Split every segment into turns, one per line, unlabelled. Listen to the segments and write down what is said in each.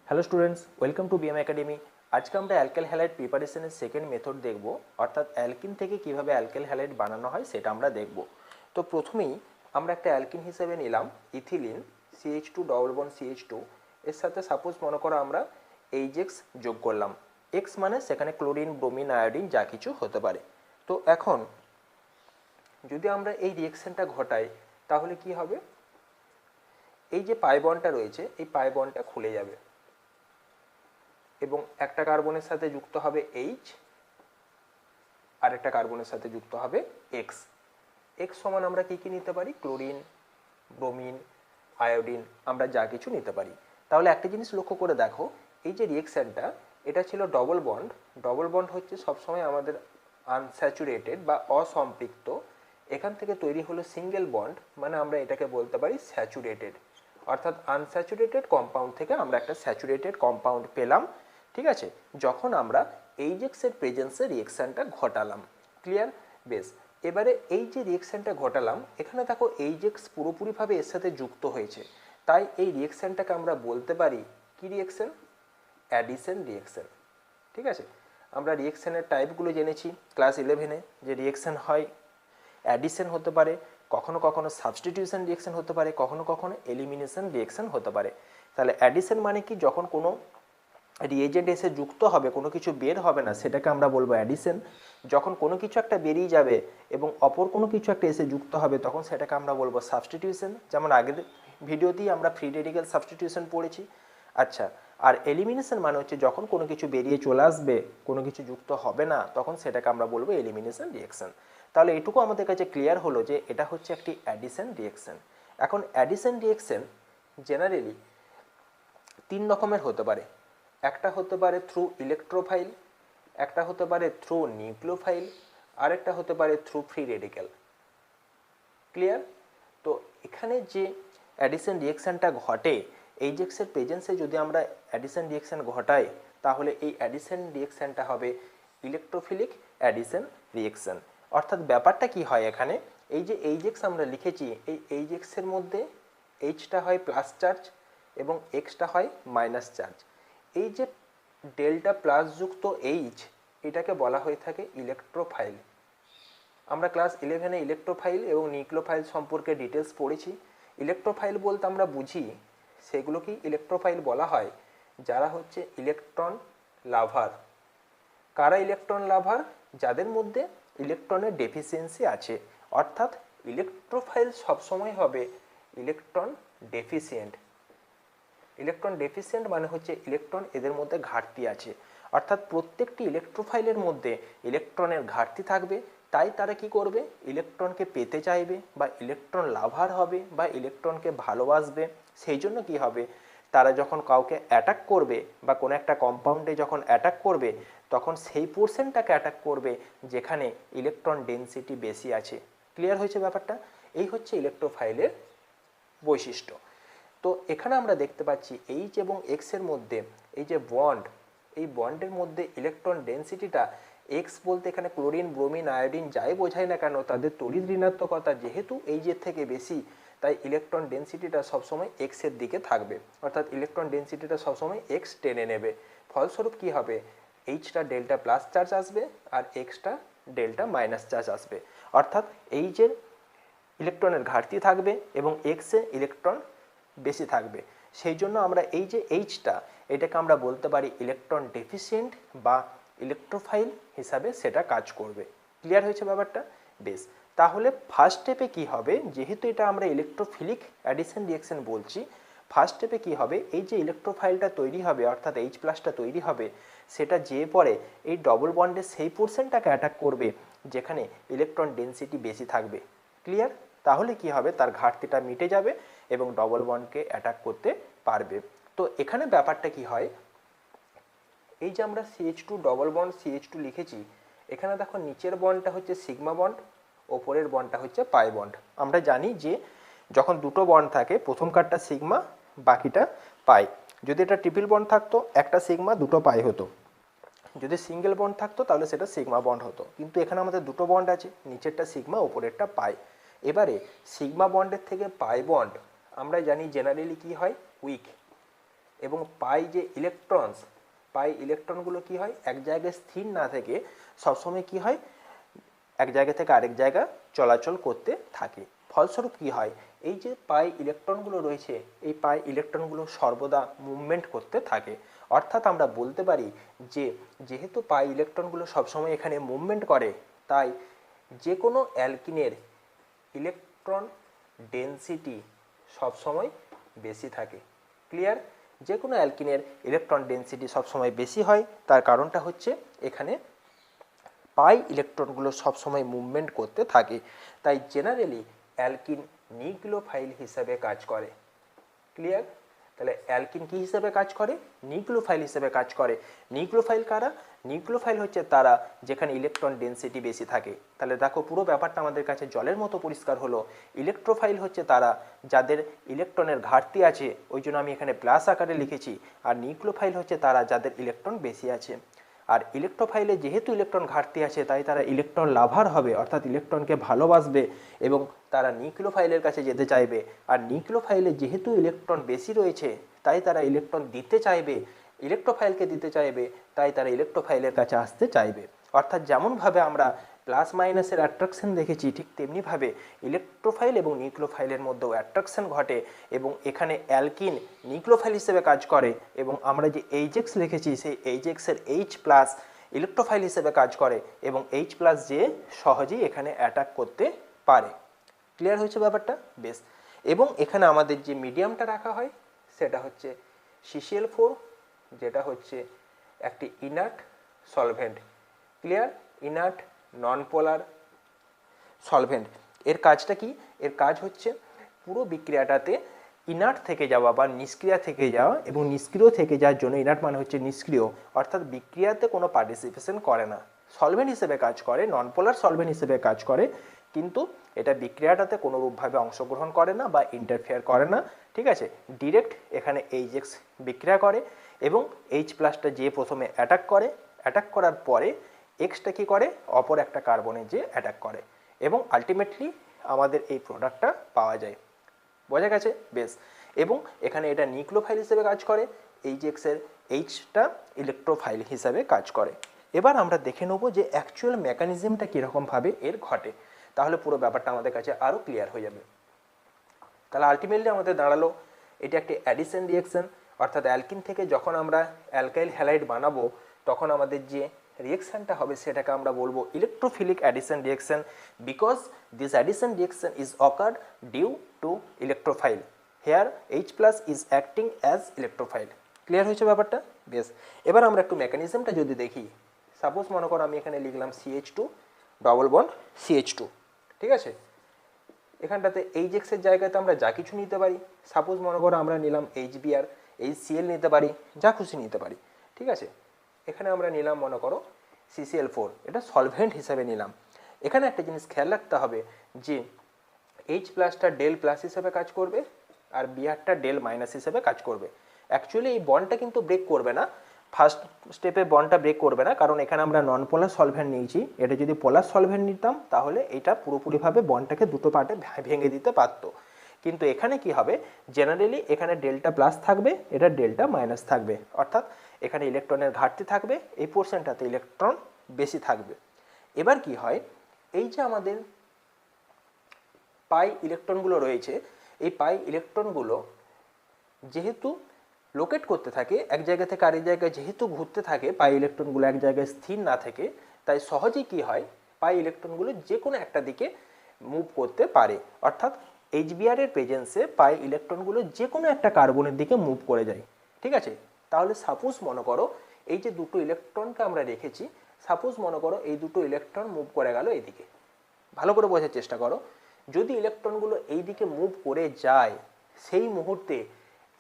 Hello students, welcome to BM academy. আজকে আমরা অ্যালকেল halide প্রিপারেশনের সেকেন্ড মেথড দেখব, অর্থাৎ অ্যালকিন থেকে কিভাবে অ্যালকেল হ্যালাইড বানানো হয় সেটা আমরা দেখব। তো প্রথমেই আমরা একটা অ্যালকিন হিসেবে নিলাম ethylene CH2 double bond CH2। এর সাথে সাপোজ মনে করো আমরা এইচএক্স যোগ করলাম। এক্স মানে সেখানে ক্লোরিন, ব্রোমিন, আয়োডিন যা কিছু হতে পারে। তো এখন যদি আমরা এই রিয়েকশনটা ঘটাই তাহলে কি হবে, এই যে পাই বন্ডটা রয়েছে এই পাই বন্ডটা খুলে যাবে এবং একটা কার্বনের সাথে যুক্ত হবে এইচ, আর একটা কার্বনের সাথে যুক্ত হবে এক্স। এক্স সমান আমরা কি কি নিতে পারি, ক্লোরিন, ব্রোমিন, আয়োডিন, আমরা যা কিছু নিতে পারি। তাহলে একটা জিনিস লক্ষ্য করে দেখো, এই যে রিয়েকশনটা এটা ছিল ডবল বন্ড। ডবল বন্ড হচ্ছে সবসময় আমাদের আনস্যাচুরেটেড বা অসম্পৃক্ত। এখান থেকে তৈরি হলো সিঙ্গেল বন্ড, মানে আমরা এটাকে বলতে পারি স্যাচুরেটেড। অর্থাৎ আনস্যাচুরেটেড কম্পাউন্ড থেকে আমরা একটা স্যাচুরেটেড কম্পাউন্ড পেলাম। ঠিক আছে, যখন আমরা এইচএক্সের প্রেজেন্সে রিয়েকশনটা ঘটালাম। ক্লিয়ার? বেশ, এবারে এই যে রিয়েকশনটা ঘটালাম এখানে দেখো এইচএক্স পুরোপুরিভাবে এর সাথে যুক্ত হয়েছে, তাই এই রিয়েকশনটাকে আমরা বলতে পারি কি রিয়েকশন? Addition reaction. ঠিক আছে, আমরা রিয়েকশনের টাইপগুলো জেনেছি ক্লাস 11-এ, যে রিয়েকশন হয় অ্যাডিশন হতে পারে, কখনো কখনো সাবস্টিটিউশন রিয়েকশন হতে পারে, কখনো কখনো এলিমিনেশন রিয়েকশন হতে পারে। তাহলে অ্যাডিশন মানে কি, যখন কোনো রিয়েজেন্ট এসে যুক্ত হবে, কোনো কিছু বের হবে না, সেটাকে আমরা বলবো অ্যাডিশন। যখন কোনো কিছু একটা বেরিয়ে যাবে এবং অপর কোনো কিছু একটা এসে যুক্ত হবে তখন সেটাকে আমরা বলবো সাবস্টিটিউশন, যেমন আগের ভিডিওতেই আমরা ফ্রি রেডিক্যাল সাবস্টিটিউশন পড়েছি। আচ্ছা, আর এলিমিনেশন মানে হচ্ছে যখন কোনো কিছু বেরিয়ে চলে আসবে, কোনো কিছু যুক্ত হবে না, তখন সেটাকে আমরা বলবো এলিমিনেশন রিয়েকশন। তাহলে এটুকু আমাদের কাছে ক্লিয়ার হলো যে এটা হচ্ছে একটি অ্যাডিশন রিয়েকশন। এখন অ্যাডিশন রিয়েকশন জেনারেলি 3 রকমের হতে পারে। একটা হতে পারে থ্রু ইলেকট্রোফাইল, একটা হতে পারে থ্রু নিউক্লিওফাইল, আরেকটা হতে পারে থ্রু ফ্রি রেডিক্যাল। ক্লিয়ার? তো এখানে যে অ্যাডিশন রিয়েকশনটা ঘটে, এইচএক্সের প্রেজেন্সে যদি আমরা অ্যাডিশন রিয়েকশন ঘটাই তাহলে এই অ্যাডিশন রিয়েকশনটা হবে ইলেকট্রোফিলিক অ্যাডিশন রিয়েকশন। অর্থাৎ ব্যাপারটা কি হয় এখানে, এই যে এইচএক্স আমরা লিখেছি এই এইচএক্সের মধ্যে এইচটা হয় প্লাস চার্জ এবং এক্সটা হয় মাইনাস চার্জ। এই যে ডেল্টা প্লাস যুক্ত এইচ, এটাকে বলা হয়ে থাকে ইলেকট্রোফাইল। আমরা ক্লাস 11-এ ইলেকট্রোফাইল এবং নিউক্লিওফাইল সম্পর্কে ডিটেলস পড়েছি। ইলেকট্রোফাইল বলতে আমরা বুঝি, সেগুলোকেই ইলেকট্রোফাইল বলা হয় যারা হচ্ছে ইলেকট্রন লাভার। কারা ইলেকট্রন লাভার? যাদের মধ্যে ইলেকট্রনের ডেফিসিয়েন্সি আছে, অর্থাৎ ইলেকট্রোফাইল সবসময় হবে ইলেকট্রন ডেফিসিয়েন্ট। ইলেকট্রন ডেফিসিয়েন্ট মানে হচ্ছে ইলেকট্রন এদের মধ্যে ঘাটতি আছে, অর্থাৎ প্রত্যেকটি ইলেকট্রোফাইলের মধ্যে ইলেকট্রনের ঘাটতি থাকবে। তাই তারা কি করবে, ইলেকট্রনকে পেতে চাইবে বা ইলেকট্রন লাভার হবে বা ইলেকট্রনকে ভালোবাসবে। সেই জন্য কি হবে, তারা যখন কাউকে অ্যাটাক করবে বা কোনো একটা কম্পাউন্ডে যখন অ্যাটাক করবে তখন সেই পোর্শনটাকে অ্যাটাক করবে যেখানে ইলেকট্রন ডেনসিটি বেশি আছে। ক্লিয়ার হয়েছে ব্যাপারটা? এই হচ্ছে ইলেকট্রোফাইলের বৈশিষ্ট্য। তো এখানে আমরা দেখতে পাচ্ছি এইচ এবং এক্সের মধ্যে এই যে বন্ড, এই বন্ডের মধ্যে ইলেকট্রন ডেনসিটিটা এক্স বলতে এখানে ক্লোরিন, ব্রোমিন, আয়োডিন যাই বোঝায় না কেন তাদের তড়িৎ ঋণাত্মকতা যেহেতু এইচের থেকে বেশি, তাই ইলেকট্রন ডেনসিটিটা সবসময় এক্সের দিকে থাকবে, অর্থাৎ ইলেকট্রন ডেনসিটিটা সবসময় এক্স টেনে নেবে। ফলস্বরূপ কি হবে, এইচটা ডেল্টা প্লাস চার্জ আসবে আর এক্সটা ডেল্টা মাইনাস চার্জ আসবে। অর্থাৎ এইচের ইলেকট্রনের ঘাটতি থাকবে এবং এক্সে ইলেকট্রন বেশি থাকবে। সেই জন্য আমরা এই যে এইচটা, এটাকে আমরা বলতে পারি ইলেকট্রন ডেফিসিয়েন্ট বা ইলেকট্রোফাইল হিসাবে সেটা কাজ করবে। ক্লিয়ার হয়েছে ব্যাপারটা? বেশ, তাহলে ফার্স্ট স্টেপে কি হবে, যেহেতু এটা আমরা ইলেকট্রোফিলিক অ্যাডিশন রিয়েকশন বলছি, ফার্স্ট স্টেপে কি হবে, এই যে ইলেকট্রোফাইলটা তৈরি হবে অর্থাৎ এইচ প্লাসটা তৈরি হবে, সেটা যে পরে এই ডবল বন্ডের সেই পোর্শনটাকে অ্যাটাক করবে যেখানে ইলেকট্রন ডেনসিটি বেশি থাকবে। ক্লিয়ার? তাহলে কি হবে, তার ঘাটতিটা মিটে যাবে এবং ডবল বন্ডকে অ্যাটাক করতে পারবে। তো এখানে ব্যাপারটা কি হয়, এই যে আমরা CH2 ডবল বন্ড CH2 লিখেছি, এখানে দেখো নিচের বন্ডটা হচ্ছে সিগমা বন্ড, ওপরের বন্ডটা হচ্ছে পাই বন্ড। আমরা জানি যে যখন দুটো বন্ড থাকে প্রথম কারটা সিগমা, বাকিটা পাই। যদি এটা ট্রিপল বন্ড থাকতো একটা সিগমা দুটো পাই হতো, যদি সিঙ্গেল বন্ড থাকতো তাহলে সেটা সিগমা বন্ড হতো। কিন্তু এখানে আমাদের দুটো বন্ড আছে, নিচেরটা সিগমা ওপরেরটা পাই। এবারে সিগমা বন্ডের থেকে পাই বন্ড আমরা জানি জেনারেলি কি হয়, উইক। এবং পাই ইলেকট্রনগুলো কি হয় এক জায়গায় স্থির না থেকে সবসময় কি হয় এক জায়গা থেকে আরেক জায়গা চলাচল করতে থাকে। ফলস্বরূপ কি হয়, এই যে পাই ইলেকট্রনগুলো রয়েছে এই পাই ইলেকট্রনগুলো সর্বদা মুভমেন্ট করতে থাকে। অর্থাৎ আমরা বলতে পারি যে যেহেতু পাই ইলেকট্রনগুলো সবসময় এখানে মুভমেন্ট করে, তাই যে কোনো অ্যালকিনের ইলেকট্রন ডেনসিটি সবসময় বেশি থাকে। ক্লিয়ার? যে কোনো অ্যালকিনের ইলেকট্রন ডেনসিটি সবসময় বেশি হয়, তার কারণটা হচ্ছে এখানে পাই ইলেকট্রনগুলো সবসময় মুভমেন্ট করতে থাকে। তাই জেনারেলি অ্যালকিন নিউক্লিওফাইল হিসাবে কাজ করে। ক্লিয়ার? তাহলে অ্যালকিন কি হিসাবে কাজ করে? নিউক্লিওফাইল হিসেবে কাজ করে। নিউক্লিওফাইল কারা? নিউক্লিওফাইল হচ্ছে তারা যেখানে ইলেকট্রন ডেনসিটি বেশি থাকে। তাহলে দেখো পুরো ব্যাপারটা আমাদের কাছে জলের মতো পরিষ্কার হলো। ইলেকট্রোফাইল হচ্ছে তারা যাদের ইলেকট্রনের ঘাটতি আছে, ওই জন্য আমি এখানে প্লাস আকারে লিখেছি। আর নিউক্লিওফাইল হচ্ছে তারা যাদের ইলেকট্রন বেশি আছে। আর ইলেকট্রোফাইলে যেহেতু ইলেকট্রন ঘাটতি আছে, তাই তারা ইলেকট্রন লাভার হবে, অর্থাৎ ইলেকট্রনকে ভালোবাসবে এবং তারা নিউক্লিওফাইলের কাছে যেতে চাইবে। আর নিউক্লিওফাইলে যেহেতু ইলেকট্রন বেশি রয়েছে, তাই তারা ইলেকট্রন দিতে চাইবে, ইলেকট্রোফাইলকে দিতে চাইবে, তাই তারা ইলেকট্রোফাইলের কাছে আসতে চাইবে। অর্থাৎ যেমনভাবে আমরা প্লাস মাইনাসের অ্যাট্রাকশন দেখেছি, ঠিক তেমনিভাবে ইলেকট্রোফাইল এবং নিউক্লিওফাইলের মধ্যেও অ্যাট্রাকশন ঘটে এবং এখানে অ্যালকিন নিউক্লিওফাইল হিসেবে কাজ করে এবং আমরা যে এইচএক্স লিখেছি সেই এইচএক্সের এইচ প্লাস ইলেকট্রোফাইল হিসেবে কাজ করে এবং এইচ প্লাস যে সহজেই এখানে অ্যাটাক করতে পারে। ক্লিয়ার হয়েছে ব্যাপারটা? বেশ। এবং এখানে আমাদের যে মিডিয়ামটা রাখা হয় সেটা হচ্ছে CCl4, যেটা হচ্ছে একটি ইনার্ট সলভেন্ট। ক্লিয়ার? ইনার্ট নন পোলার সলভেন্ট। এর কাজটা কি? এর কাজ হচ্ছে পুরো বিক্রিয়াটাতে ইনার্ট থেকে যাওয়া বা নিষ্ক্রিয়া থেকে যাওয়া, এবং নিষ্ক্রিয় থেকে যাওয়ার জন্য, ইনার্ট মানে হচ্ছে নিষ্ক্রিয়, অর্থাৎ বিক্রিয়াতে কোনো পার্টিসিপেশন করে না, সলভেন্ট হিসেবে কাজ করে, নন পোলার সলভেন্ট হিসেবে কাজ করে, কিন্তু এটা বিক্রিয়াটাতে কোনোরূপভাবে অংশগ্রহণ করে না বা ইন্টারফেয়ার করে না। ঠিক আছে? ডিরেক্ট এখানে এইচএক্স বিক্রিয়া করে এবং এইচ প্লাসটা যে প্রথমে অ্যাটাক করে, অ্যাটাক করার পরে এক্সটা কী করে, অপর একটা কার্বনে যে অ্যাটাক করে এবং আলটিমেটলি আমাদের এই প্রোডাক্টটা পাওয়া যায়। বোঝা গেছে? বেশ। এবং এখানে এটা নিউক্লিওফাইল হিসেবে কাজ করে, এইচএক্সের এইচটা ইলেকট্রোফাইল হিসাবে কাজ করে। এবার আমরা দেখে নেব যে অ্যাকচুয়াল মেকানিজমটা কীরকমভাবে এর ঘটে, তাহলে পুরো ব্যাপারটা আমাদের কাছে আরও ক্লিয়ার হয়ে যাবে। তাহলে আলটিমেটলি আমাদের দাঁড়ালো এটা একটি অ্যাডিশন রিয়েকশন, অর্থাৎ অ্যালকিন থেকে যখন আমরা অ্যালকাইল হ্যালাইড বানাবো তখন আমাদের যে রিয়েকশনটা হবে সেটাকে আমরা বলবো electrophilic addition reaction, because this addition reaction is occurred due to electrophile. Here H plus is acting as electrophile. Clear হয়েছে ব্যাপারটা? বেশ। এবার আমরা একটু মেকানিজমটা যদি দেখি, সাপোজ মনে করো আমি এখানে লিখলাম CH2 ডবল বন্ড CH2, ঠিক আছে? এখানটাতে এইচএক্সের জায়গাতে আমরা যা কিছু নিতে পারি, সাপোজ মনে করো আমরা নিলাম HBr, HCl নিতে পারি, যা খুশি নিতে পারি, ঠিক আছে? এখানে আমরা নিলাম মনে করো CCl4, এটা সলভেন্ট হিসাবে নিলাম। এখানে একটা জিনিস খেয়াল রাখতে হবে যে H প্লাসটা ডেল প্লাস হিসেবে কাজ করবে আর বিআরটা ডেল মাইনাস হিসেবে কাজ করবে। অ্যাকচুয়ালি এই বন্ডটা কিন্তু ব্রেক করবে না, ফার্স্ট স্টেপে বন্ডটা ব্রেক করবে না, কারণ এখানে আমরা নন পোলার সলভেন্ট নিয়েছি। এটা যদি পোলার সলভেন্ট নিতাম তাহলে এটা পুরোপুরিভাবে বন্ডটাকে দুটো পার্টে ভেঙে দিতে পারতো, কিন্তু এখানে কি হবে, জেনারেলি এখানে ডেল্টা প্লাস থাকবে, এটা ডেল্টা মাইনাস থাকবে, অর্থাৎ এখানে ইলেকট্রনের ঘাটতি থাকবে, এই পোর্শনটাতে ইলেকট্রন বেশি থাকবে। এবার কি হয়, এই যে আমাদের পাই ইলেকট্রনগুলো রয়েছে, এই পাই ইলেকট্রনগুলো যেহেতু লোকেট করতে থাকে এক জায়গা থেকে আরেক জায়গায়, যেহেতু ঘুরতে থাকে পাই ইলেকট্রনগুলো এক জায়গায় স্থির না থেকে, তাই সহজেই কি হয়, পাই ইলেকট্রনগুলো যে কোনো একটা দিকে মুভ করতে পারে, অর্থাৎ HBr এর প্রেজেন্সে পাই ইলেকট্রনগুলো যে কোনো একটা কার্বনের দিকে মুভ করে যায়। ঠিক আছে? তাহলে সাপোজ মনে করো এই যে দুটো ইলেকট্রনকে আমরা রেখেছি, সাপোজ মনে করো এই দুটো ইলেকট্রন মুভ করে গেল এইদিকে। ভালো করে বোঝার চেষ্টা করো, যদি ইলেকট্রনগুলো এই দিকে মুভ করে যায় সেই মুহূর্তে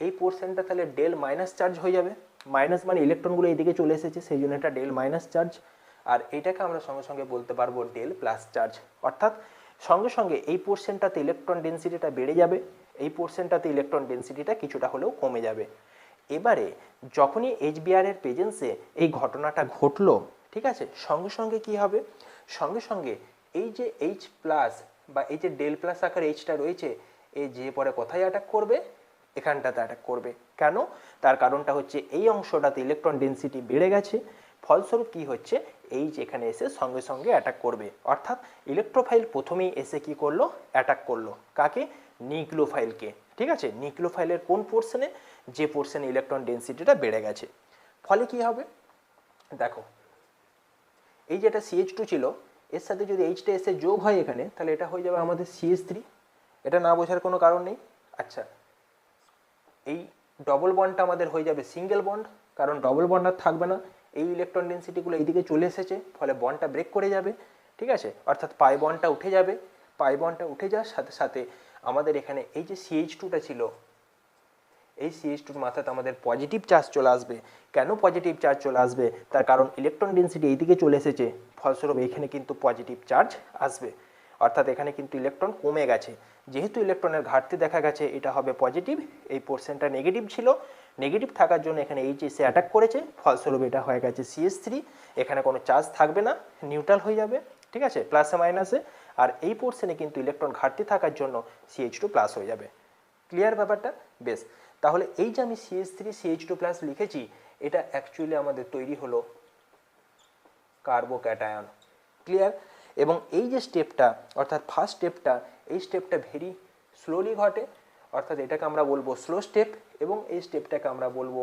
এই পোর্শনটা তাহলে ডেল মাইনাস চার্জ হয়ে যাবে। মাইনাস মানে ইলেকট্রনগুলো এইদিকে চলে এসেছে, সেই জন্য এটা ডেল মাইনাস চার্জ। আর এটাকে আমরা সঙ্গে সঙ্গে বলতে পারবো ডেল প্লাস চার্জ, অর্থাৎ সঙ্গে সঙ্গে এই পোর্শনটাতে ইলেকট্রন ডেন্সিটিটা বেড়ে যাবে, এই পোর্শনটাতে ইলেকট্রন ডেন্সিটিটা কিছুটা হলেও কমে যাবে। এবারে যখনই HBr এর প্রেজেন্সে এই ঘটনাটা ঘটলো, ঠিক আছে, সঙ্গে সঙ্গে কি হবে, সঙ্গে সঙ্গে এই যে H প্লাস বা এই যে ডেল প্লাস আকার Hটা রয়েছে, এই যে পরে কোথায় অ্যাটাক করবে, এখানটাতে অ্যাটাক করবে। কেন? তার কারণটা হচ্ছে এই অংশটাতে ইলেকট্রন ডেন্সিটি বেড়ে গেছে, ফলস্বরূপ কি হচ্ছে, এই যেখানে এসে সঙ্গে সঙ্গে অ্যাটাক করবে, অর্থাৎ ইলেকট্রোফাইল প্রথমেই এসে কি করলো, অ্যাটাক করলো কাকে, নিউক্লিওফাইলকে। ঠিক আছে, নিউক্লিওফাইলের কোন পোর্শনে, যে পোর্শনে ইলেকট্রন ডেন্সিটিটা বেড়ে গেছে। ফলে কি হবে, দেখো এই যেটা CH2 ছিল এর সাথে যদি এইচটা এসে যোগ হয় এখানে, তাহলে এটা হয়ে যাবে আমাদের CH3। এটা না বোঝার কোনো কারণ নেই। আচ্ছা, এই ডবল বন্ডটা আমাদের হয়ে যাবে সিঙ্গেল বন্ড, কারণ ডবল বন্ড আর থাকবে না, এই ইলেকট্রন ডেন্সিটিগুলো এইদিকে চলে এসেছে, ফলে বন্ডটা ব্রেক করে যাবে। ঠিক আছে, অর্থাৎ পাই বন্ডটা উঠে যাবে, পাই বন্ডটা উঠে যাওয়ার সাথে সাথে আমাদের এখানে এই যে CH2টা ছিল, এই CH2 মাথাতে আমাদের পজিটিভ চার্জ চলে আসবে। কেন পজিটিভ চার্জ চলে আসবে, তার কারণ ইলেকট্রন ডেন্সিটি এইদিকে চলে এসেছে, ফলস্বরূপ এখানে কিন্তু পজিটিভ চার্জ আসবে, অর্থাৎ এখানে কিন্তু ইলেকট্রন কমে গেছে। যেহেতু ইলেকট্রনের ঘাটতি দেখা গেছে, এটা হবে পজিটিভ, এই পোর্শনটা নেগেটিভ ছিল, নেগেটিভ থাকার জন্য এখানে এইচ এসে অ্যাটাক করেছে, ফলস্বরূপ এটা হয়ে গেছে CH3। এখানে কোনো চার্জ থাকবে না, নিউট্রাল হয়ে যাবে। ঠিক আছে, প্লাসে মাইনাসে, আর এই পোর্শনে কিন্তু ইলেকট্রন ঘাটতি থাকার জন্য CH2 প্লাস হয়ে যাবে। ক্লিয়ার ব্যাপারটা? বেশ, তাহলে এই যে আমি CH3 CH2 প্লাস লিখেছি, এটা অ্যাকচুয়ালি আমাদের তৈরি হলো কার্বোক্যাটায়ন। ক্লিয়ার? এবং এই যে স্টেপটা, অর্থাৎ ফার্স্ট স্টেপটা, এই স্টেপটা ভেরি স্লোলি ঘটে, অর্থাৎ এটাকে আমরা বলবো স্লো স্টেপ, এবং এই স্টেপটাকে আমরা বলবো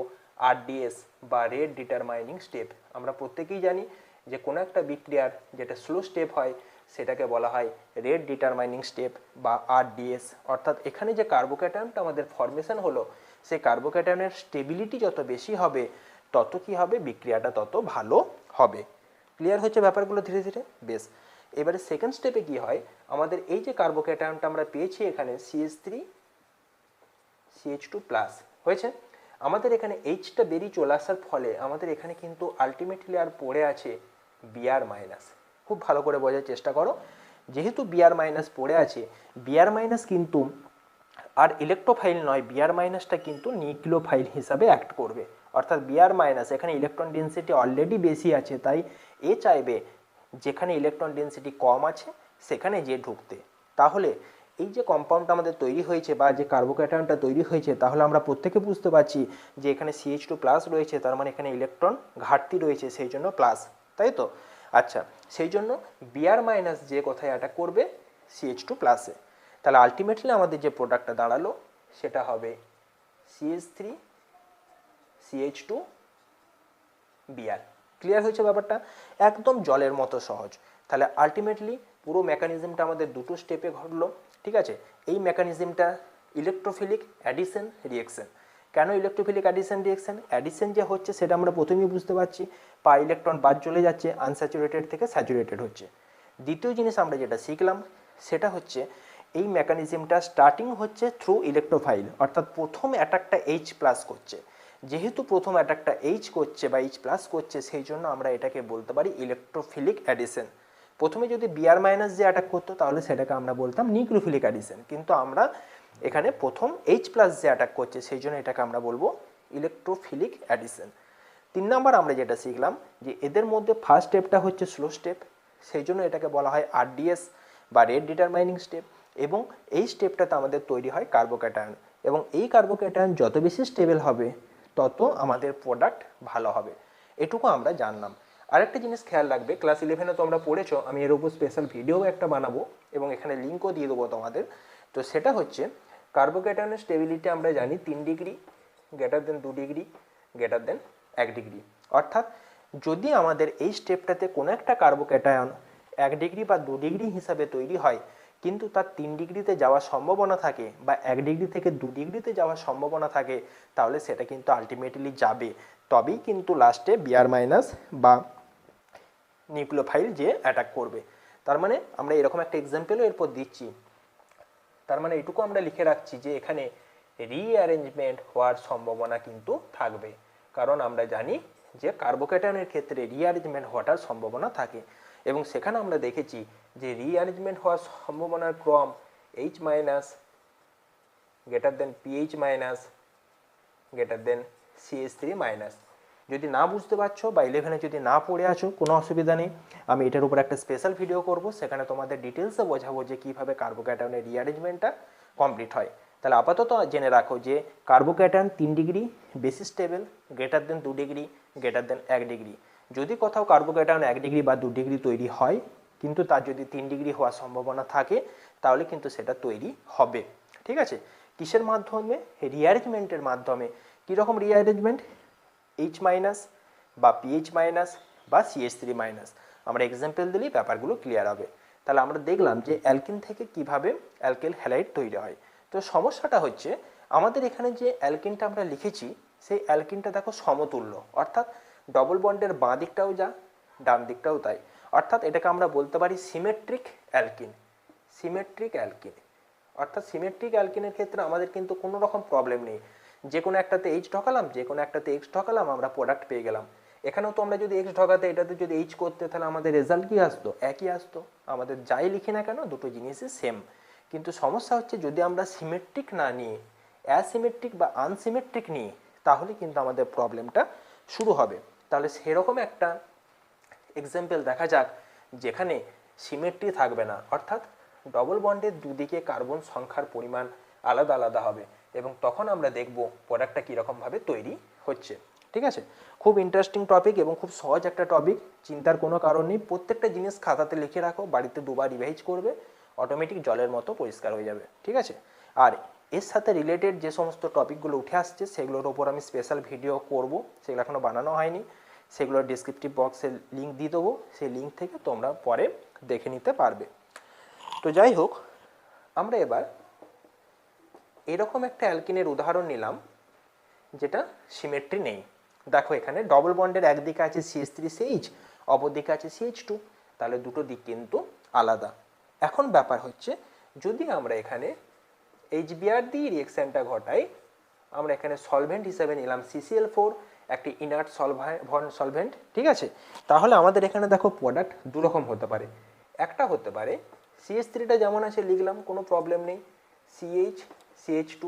RDS বা রেট ডিটারমাইনিং স্টেপ। আমরা প্রত্যেকেই জানি যে কোনো একটা বিক্রিয়ার যেটা স্লো স্টেপ হয় সেটাকে বলা হয় রেট ডিটারমাইনিং স্টেপ বা RDS। অর্থাৎ এখানে যে কার্বোক্যাটায়নটা আমাদের ফর্মেশন হলো, সেই কার্বোক্যাটায়নের স্টেবিলিটি যত বেশি হবে, তত কি হবে, বিক্রিয়াটা তত ভালো হবে। ক্লিয়ার হচ্ছে ব্যাপারগুলো ধীরে ধীরে? বেশ, এবারে সেকেন্ড স্টেপে কি হয়, আমাদের এই যে কার্বোক্যাটায়নটা আমরা পেয়েছি এখানে CH3 CH2 প্লাস হয়েছে, আমাদের এখানে এইচটা বেরিয়ে চলে আসার ফলে আমাদের এখানে কিন্তু আলটিমেটলি আর পড়ে আছে Br মাইনাস। খুব ভালো করে বোঝার চেষ্টা করো, যেহেতু Br মাইনাস পড়ে আছে, Br মাইনাস কিন্তু আর ইলেকট্রোফাইল নয়, Br মাইনাসটা কিন্তু নিউক্লিওফাইল হিসাবে অ্যাক্ট করবে। অর্থাৎ Br মাইনাস এখানে ইলেকট্রন ডেন্সিটি অলরেডি বেশি আছে, তাই এ চাইবে যেখানে ইলেকট্রন ডেন্সিটি কম আছে সেখানে যে ঢুকতে। তাহলে এই যে কম্পাউন্ডটা আমাদের তৈরি হয়েছে বা যে কার্বোক্যাটায়নটা তৈরি হয়েছে, তাহলে আমরা প্রত্যেকে বুঝতে পারছি যে এখানে CH2 প্লাস রয়েছে, তার মানে এখানে ইলেকট্রন ঘাটতি রয়েছে, সেই জন্য প্লাস, তাই তো? আচ্ছা, সেই জন্য Br মাইনাস যে কোথায় অ্যাটাক করবে, CH2 প্লাসে। তাহলে আলটিমেটলি আমাদের যে প্রোডাক্টটা দাঁড়ালো সেটা হবে CH3 CH2 Br। ক্লিয়ার হয়েছে ব্যাপারটা? একদম জলের মতো সহজ। তাহলে আলটিমেটলি পুরো মেকানিজমটা আমাদের দুটো স্টেপে ঘটলো। ঠিক আছে, এই মেকানিজমটা ইলেকট্রোফিলিক অ্যাডিশন রিয়েকশন। কেন ইলেকট্রোফিলিক অ্যাডিশন রিয়েকশন? অ্যাডিশন যে হচ্ছে সেটা আমরা প্রথমেই বুঝতে পারছি, পা ইলেকট্রন বাদ চলে যাচ্ছে, আনস্যাচুরেটেড থেকে স্যাচুরেটেড হচ্ছে। দ্বিতীয় জিনিস আমরা যেটা শিখলাম সেটা হচ্ছে এই মেকানিজমটা স্টার্টিং হচ্ছে থ্রু ইলেকট্রোফাইল, অর্থাৎ প্রথম অ্যাটাকটা H প্লাস করছে। যেহেতু প্রথম অ্যাটাকটা H করছে বা H প্লাস করছে, সেই জন্য আমরা এটাকে বলতে পারি ইলেকট্রোফিলিক অ্যাডিশন। প্রথমে যদি Br মাইনাস যে অ্যাটাক করতো তাহলে সেটাকে আমরা বলতাম নিউক্লিওফিলিক অ্যাডিশন, কিন্তু আমরা এখানে প্রথম H প্লাস যে অ্যাটাক করছে সেই জন্য এটাকে আমরা বলবো ইলেকট্রোফিলিক অ্যাডিশন। 3 নম্বর আমরা যেটা শিখলাম যে এদের মধ্যে ফার্স্ট স্টেপটা হচ্ছে স্লো স্টেপ, সেই জন্য এটাকে বলা হয় RDS বা রেট ডিটারমাইনিং স্টেপ, এবং এই স্টেপটাতে আমাদের তৈরি হয় কার্বোক্যাটায়ন, এবং এই কার্বোক্যাটায়ন যত বেশি স্টেবল হবে তত আমাদের প্রোডাক্ট ভালো হবে। এটুকু আমরা জানলাম। আরেকটা জিনিস খেয়াল রাখবে, ক্লাস 11-এ তো আমরা পড়েছো, আমি এর উপর স্পেশাল ভিডিও একটা বানাবো এবং এখানে লিঙ্কও দিয়ে দেবো তোমাদের। তো সেটা হচ্ছে কার্বোক্যাটায়নের স্টেবিলিটি আমরা জানি 3 degree, greater than 2 degree, greater than 1 degree. অর্থাৎ যদি আমাদের এই স্টেপটাতে কোনো একটা কার্বোক্যাটায়ন 1 ডিগ্রি বা 2 ডিগ্রি হিসাবে তৈরি হয়, কিন্তু তার 3 ডিগ্রিতে যাওয়ার সম্ভাবনা থাকে বা 1 ডিগ্রি থেকে 2 ডিগ্রিতে যাওয়ার সম্ভাবনা থাকে, তাহলে সেটা কিন্তু আলটিমেটলি যাবে, তবেই কিন্তু লাস্টে Br মাইনাস বা নিউক্লিওফাইল যে অ্যাটাক করবে। তার মানে আমরা এরকম একটা এক্সাম্পলও এরপর দিচ্ছি। তার মানে এটুকু আমরা লিখে রাখছি যে এখানে রিঅ্যারেঞ্জমেন্ট হওয়ার সম্ভাবনা কিন্তু থাকবে, কারণ আমরা জানি যে কার্বোক্যাটায়নের ক্ষেত্রে রিঅ্যারেঞ্জমেন্ট হওয়ার সম্ভাবনা থাকে, এবং সেখানে আমরা দেখেছি যে রিঅ্যারেঞ্জমেন্ট হওয়ার সম্ভাবনার ক্রম H minus greater than PH minus greater than CH3 minus. যদি না বুঝতে পারছো বা 11-এ যদি না পড়ে আছো, কোনো অসুবিধা নেই, আমি এটার উপর একটা স্পেশাল ভিডিও করব, সেখানে তোমাদের ডিটেলসে বোঝাবো যে কীভাবে কার্বোক্যাটায়নের রিঅ্যারেঞ্জমেন্টটা কমপ্লিট হয়। তাহলে আপাতত জেনে রাখো যে কার্বোক্যাটায়ন 3 ডিগ্রি বেশি stable, greater than 2 degree, greater than 1 degree. যদি কোথাও কার্বোক্যাটায়ন 1 ডিগ্রি বা 2 ডিগ্রি তৈরি হয়, কিন্তু তার যদি 3 ডিগ্রি হওয়ার সম্ভাবনা থাকে, তাহলে কিন্তু সেটা তৈরি হবে। ঠিক আছে, কিসের মাধ্যমে? রিঅ্যারেঞ্জমেন্টের মাধ্যমে। কীরকম রিঅ্যারেঞ্জমেন্ট? এইচ মাইনাস বা পিএইচ মাইনাস বা সিএইচ3 মাইনাস। আমরা এক্সাম্পল দিলেই ব্যাপারগুলো ক্লিয়ার হবে। তাহলে আমরা দেখলাম যে অ্যালকিন থেকে কিভাবে অ্যালকেল হ্যালাইড তৈরি হয়। তো সমস্যাটা হচ্ছে আমাদের এখানে যে অ্যালকিনটা আমরা লিখেছি, সেই অ্যালকিনটা দেখো সমতুল্য, অর্থাৎ ডবল বন্ডের বাঁ দিকটাও যা, ডান দিকটাও তাই। অর্থাৎ এটাকে আমরা বলতে পারি সিমেট্রিক অ্যালকিন। সিমেট্রিক অ্যালকিন অর্থাৎ সিমেট্রিক অ্যালকিনের ক্ষেত্রে আমাদের কিন্তু কোনো রকম প্রবলেম নেই। যে কোনো একটাতে এইচ ঢোকালাম, যে কোনো একটাতে এক্স ঢোকালাম, আমরা প্রোডাক্ট পেয়ে গেলাম। এখানেও তো আমরা যদি এক্স ঢোকাতে, এটাতে যদি এইচ করতে, তাহলে আমাদের রেজাল্ট কি আসতো? একই আসতো। আমাদের যাই লিখি না কেন, দুটো জিনিসই সেম। কিন্তু সমস্যা হচ্ছে যদি আমরা সিমেট্রিক না নিয়ে অ্যাসিমেট্রিক বা আনসিমেট্রিক নিই, তাহলে কিন্তু আমাদের প্রবলেমটা শুরু হবে। তাহলে সেরকম একটা এক্সাম্পল দেখা যাক যেখানে সিমেট্রি থাকবে না, অর্থাৎ ডবল বন্ডের দুদিকে কার্বন সংখ্যার পরিমাণ আলাদা আলাদা হবে, এবং তখন আমরা দেখব প্রোডাক্টটা কীরকমভাবে তৈরি হচ্ছে। ঠিক আছে, খুব ইন্টারেস্টিং টপিক এবং খুব সহজ একটা টপিক, চিন্তার কোনো কারণ নেই। প্রত্যেকটা জিনিস খাতাতে লিখে রাখো, বাড়িতে দুবার রিভাইজ করবে, অটোমেটিক জলের মতো পরিষ্কার হয়ে যাবে। ঠিক আছে, আর এর সাথে রিলেটেড যে সমস্ত টপিকগুলো উঠে আসছে, সেগুলোর ওপর আমি স্পেশাল ভিডিও করব, সেগুলো এখনও বানানো হয়নি। সেগুলোর ডিসক্রিপটিভ বক্সে লিঙ্ক দিয়ে দেবো, সেই লিঙ্ক থেকে তোমরা পরে দেখে নিতে পারবে। তো যাই হোক, আমরা এবার এরকম একটা অ্যালকিনের উদাহরণ নিলাম যেটা সিমেট্রি নেই। দেখো এখানে ডবল বন্ডের একদিকে আছে CH3CH, অপর দিকে আছে CH2, তাহলে দুটো দিক কিন্তু আলাদা। এখন ব্যাপার হচ্ছে যদি আমরা এখানে HBr দিয়ে রিয়েকশনটা ঘটাই, আমরা এখানে সলভেন্ট হিসেবে নিলাম CCl4, একটি ইনার্ট সলভেন্ট। ঠিক আছে, তাহলে আমাদের এখানে দেখো প্রোডাক্ট দুরকম হতে পারে। একটা হতে পারে CH3টা যেমন আছে লিখলাম, কোনো প্রবলেম নেই, CH CH2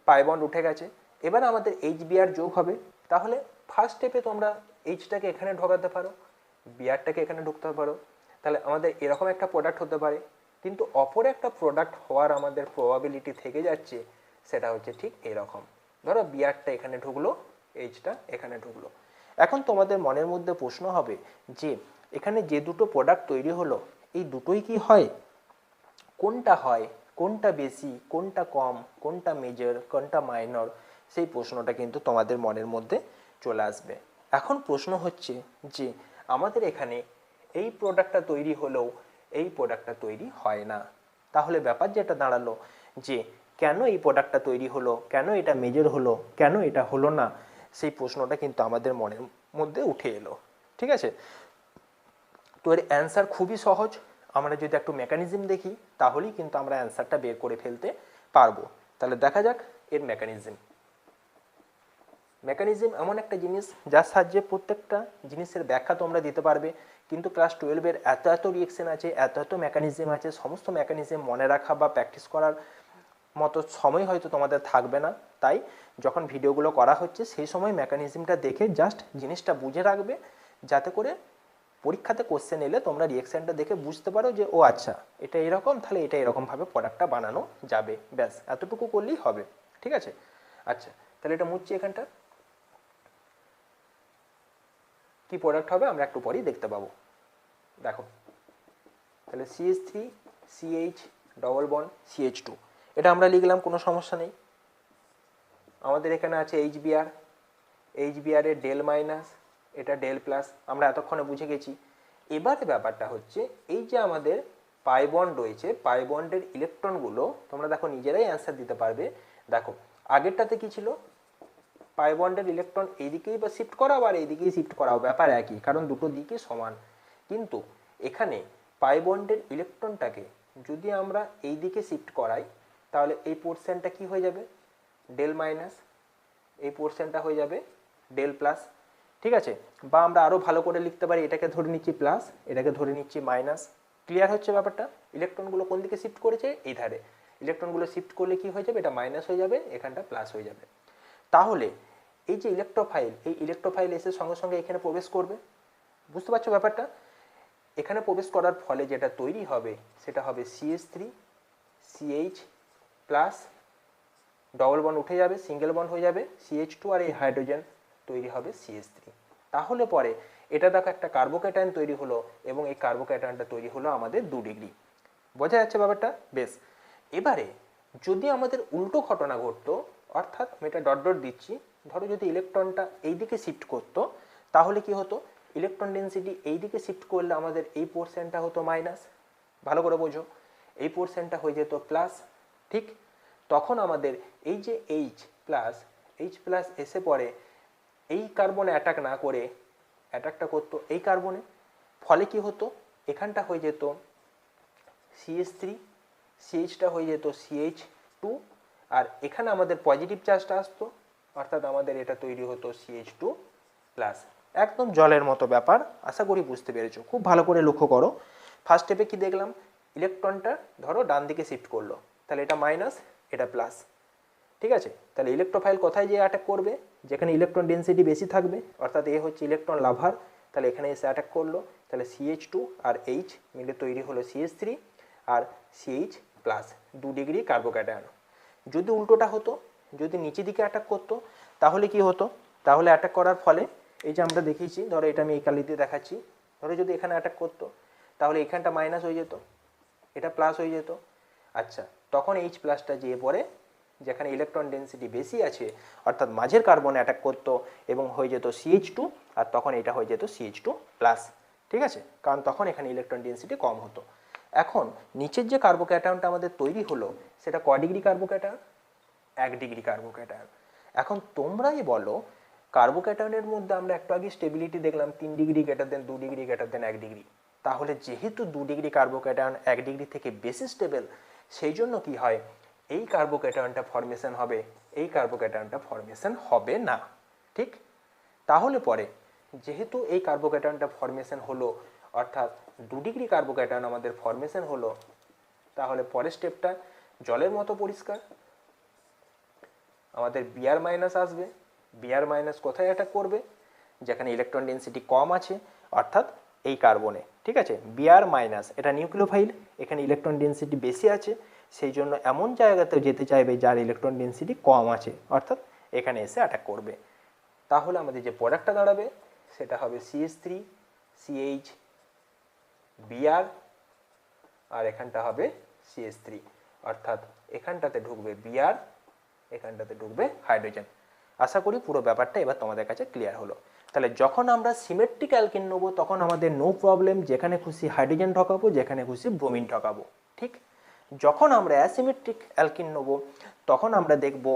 পাই বন্ড উঠে গেছে। এবার আমাদের HBr যোগ হবে, তাহলে ফার্স্ট স্টেপে তোমরা এইচটাকে এখানে ঢোকাতে পারো, বিআরটাকে এখানে ঢুকতে পারো, তাহলে আমাদের এরকম একটা প্রোডাক্ট হতে পারে। কিন্তু অপর একটা প্রোডাক্ট হওয়ার আমাদের প্রবাবিলিটি থেকে যাচ্ছে, সেটা হচ্ছে ঠিক এরকম। ধরো বিআরটা এখানে ঢুকলো, এইচটা এখানে ঢুকলো। এখন তোমাদের মনের মধ্যে প্রশ্ন হবে যে এখানে যে দুটো প্রোডাক্ট তৈরি হলো, এই দুটোই কি হয়? কোনটা হয়, কোনটা বেশি, কোনটা কম, কোনটা মেজর, কোনটা মাইনর, সেই প্রশ্নটা কিন্তু তোমাদের মনের মধ্যে চলে আসবে। এখন প্রশ্ন হচ্ছে যে আমাদের এখানে এই প্রোডাক্টটা তৈরি হলেও এই প্রোডাক্টটা তৈরি হয় না। তাহলে ব্যাপার যেটা দাঁড়ালো যে কেন এই প্রোডাক্টটা তৈরি হলো, কেন এটা মেজর হলো, কেন এটা হলো না, সেই প্রশ্নটা কিন্তু আমাদের মনের মধ্যে উঠে এলো। ঠিক আছে, তো এর অ্যান্সার খুবই সহজ। আমরা যদি একটু মেকানিজম দেখি, তাহলেই কিন্তু আমরা অ্যান্সারটা বের করে ফেলতে পারবো। তাহলে দেখা যাক এর মেকানিজম এমন একটা জিনিস যার সাহায্যে প্রত্যেকটা জিনিসের ব্যাখ্যা তোমরা দিতে পারবে। কিন্তু ক্লাস 12-এর এত এত রিয়েকশন আছে, এত এত মেকানিজম আছে, সমস্ত মেকানিজম মনে রাখা বা প্র্যাকটিস করার মতো সময় হয়তো তোমাদের থাকবে না। তাই যখন ভিডিওগুলো করা হচ্ছে, সেই সময় মেকানিজমটা দেখে জাস্ট জিনিসটা বুঝে রাখবে, যাতে করে পরীক্ষাতে কোশ্চেন এলে তোমরা রিয়েকশনটা দেখে বুঝতে পারো যে ও আচ্ছা এটা এরকম, তাহলে এটা এরকমভাবে প্রোডাক্টটা বানানো যাবে। ব্যাস এতটুকু করলেই হবে। ঠিক আছে, আচ্ছা তাহলে এটা মুছছি। এখানটা কি প্রোডাক্ট হবে আমরা একটু পরেই দেখতে পাবো। দেখো তাহলে CH3CH ডবল বন্ড CH2, এটা আমরা লিখলাম, কোনো সমস্যা নেই। আমাদের এখানে আছে HBr এর ডেল মাইনাস, এটা ডেল প্লাস, আমরা এতক্ষণে বুঝে গেছি। এবারে ব্যাপারটা হচ্ছে এই যে আমাদের পাই বন্ড রয়েছে, পাই বন্ডের ইলেকট্রনগুলো তোমরা দেখো নিজেরাই অ্যান্সার দিতে পারবে। দেখো আগেরটাতে কি ছিল, পাই বন্ডের ইলেকট্রন এইদিকেই বা শিফট করাও আর এইদিকেই শিফট করাও, ব্যাপার একই, কারণ দুটো দিকই সমান। কিন্তু এখানে পাই বন্ডের ইলেকট্রনটাকে যদি আমরা এই দিকে শিফট করাই, তাহলে এই পোর্শনটা কি হয়ে যাবে? ডেল মাইনাস, এই পোর্শনটা হয়ে যাবে ডেল প্লাস। ঠিক আছে, বা আমরা আরও ভালো করে লিখতে পারি, এটাকে ধরে নিচ্ছি প্লাস, এটাকে ধরে নিচ্ছি মাইনাস। ক্লিয়ার হচ্ছে ব্যাপারটা? ইলেকট্রনগুলো কোন দিকে শিফট করেছে? এই ধারে। ইলেকট্রনগুলো শিফট করলে কি হয়ে যাবে? এটা মাইনাস হয়ে যাবে, এখানটা প্লাস হয়ে যাবে। তাহলে এই যে ইলেকট্রোফাইল, এই ইলেকট্রোফাইল এসে সঙ্গে সঙ্গে এখানে প্রবেশ করবে। বুঝতে পারছো ব্যাপারটা? এখানে প্রবেশ করার ফলে যেটা তৈরি হবে সেটা হবে CH3CH প্লাস ডবল বন্ড উঠে যাবে, সিঙ্গেল বন্ড হয়ে যাবে, CH2 আর এই হাইড্রোজেন তৈরি হবে CH3। তাহলে পরে এটা দেখো একটা কার্বোক্যাটায়ন তৈরি হলো এবং এই কার্বোক্যাটায়নটা তৈরি হলো আমাদের 2 ডিগ্রি। বোঝা যাচ্ছে ব্যাপারটা? বেশ, এবারে যদি আমাদের উল্টো ঘটনা ঘটতো, অর্থাৎ আমি এটা ডট ডট দিচ্ছি, ধরো যদি ইলেকট্রনটা এই দিকে শিফট করতো, তাহলে কি হতো, ইলেকট্রন ডেন্সিটি এই দিকে শিফট করলে আমাদের এই পোর্শনটা হতো মাইনাস, ভালো করে বোঝো, এই পোর্শনটা হয়ে যেত প্লাস, ঠিক? তখন আমাদের এই যে এইচ প্লাস এসে পরে এই কার্বনে অ্যাটাক না করে অ্যাটাকটা করতো এই কার্বনে, ফলে কি হতো, এখানটা হয়ে যেত CH3, CHটা হয়ে যেত CH2, আর এখানে আমাদের পজিটিভ চার্জটা আসতো, অর্থাৎ আমাদের এটা তৈরি হতো CH2 প্লাস। একদম জলের মতো ব্যাপার, আশা করি বুঝতে পেরেছো। খুব ভালো করে লক্ষ্য করো, ফার্স্ট স্টেপে কি দেখলাম, ইলেকট্রনটা ধরো ডান দিকে শিফট করলো, তাহলে এটা মাইনাস, এটা প্লাস, ঠিক আছে? তাহলে ইলেকট্রোফাইল কোথায় যেয়ে অ্যাটাক করবে, যেখানে ইলেকট্রন ডেন্সিটি বেশি থাকবে, অর্থাৎ এ হচ্ছে ইলেকট্রন লাভার, তাহলে এখানে এসে অ্যাটাক করলো, তাহলে CH2 আর H মিলে তৈরি হলো CH3 আর CH প্লাস, 2 ডিগ্রি কার্বোক্যাটায়ন। যদি উল্টোটা হতো, যদি নিচের দিকে অ্যাটাক করতো, তাহলে কি হতো, তাহলে অ্যাটাক করার ফলে এই যে আমরা দেখিয়েছি, ধরো এটা আমি এই কালি দিয়ে দেখাচ্ছি, ধরো যদি এখানে অ্যাটাক করতো, তাহলে এখানটা মাইনাস হয়ে যেত, এটা প্লাস হয়ে যেত। আচ্ছা, তখন H প্লাসটা যেয়ে পরে যেখানে ইলেকট্রন ডেন্সিটি বেশি আছে, অর্থাৎ মাঝের কার্বনে অ্যাটাক করতো এবং হয়ে যেত CH2, আর তখন এটা হয়ে যেত CH2 প্লাস, ঠিক আছে? কারণ তখন এখানে ইলেকট্রন ডেন্সিটি কম হতো। এখন নিচের যে কার্বোক্যাটায়নটা আমাদের তৈরি হলো, সেটা ক ডিগ্রি কার্বোক্যাটায়ন? 1 degree carbocation. এখন তোমরাই বলো, কার্বোক্যাটায়নের মধ্যে আমরা একটু আগে স্টেবিলিটি দেখলাম 3 degree greater than 2 degree greater than 1 degree. তাহলে যেহেতু 2 ডিগ্রি কার্বোক্যাটায়ন 1 ডিগ্রি থেকে বেশি স্টেবল, সেই জন্য কি হয়, এই কার্বোক্যাটায়নটা ফর্মেশন হবে, এই কার্বোক্যাটায়নটা ফর্মেশন হবে না, ঠিক? তাহলে পরে যেহেতু এই কার্বোক্যাটায়নটা ফর্মেশন হলো, অর্থাৎ 2 ডিগ্রি কার্বোক্যাটায়ন আমাদের ফর্মেশন হলো, তাহলে পরের স্টেপটা জলের মতো পরিষ্কার, আমাদের Br মাইনাস আসবে। Br মাইনাস কোথায় অ্যাটাক করবে, যেখানে ইলেকট্রন ডেন্সিটি কম আছে, অর্থাৎ এই কার্বনে, ঠিক আছে? Br মাইনাস এটা নিউক্লিওফাইল, এখানে ইলেকট্রন ডেন্সিটি বেশি আছে, সেই জন্য এমন জায়গাতে যেতে চাইবে যার ইলেকট্রন ডেন্সিটি কম আছে, অর্থাৎ এখানে এসে অ্যাটাক করবে। তাহলে আমাদের যে প্রোডাক্টটা দাঁড়াবে সেটা হবে CH3 CH Br, আর এখানটা হবে CH3, অর্থাৎ এখানটাতে ঢুকবে Br, এখানটাতে ঢুকবে হাইড্রোজেন। আশা করি পুরো ব্যাপারটা এবার তোমাদের কাছে ক্লিয়ার হলো। তাহলে যখন আমরা সিমেট্রিক অ্যালকিন নেবো, তখন আমাদের নো প্রবলেম, যেখানে খুশি হাইড্রোজেন ঢোকাবো, যেখানে খুশি ব্রোমিন ঢোকাবো, ঠিক? যখন আমরা অ্যাসিমেট্রিক অ্যালকিন নেবো, তখন আমরা দেখব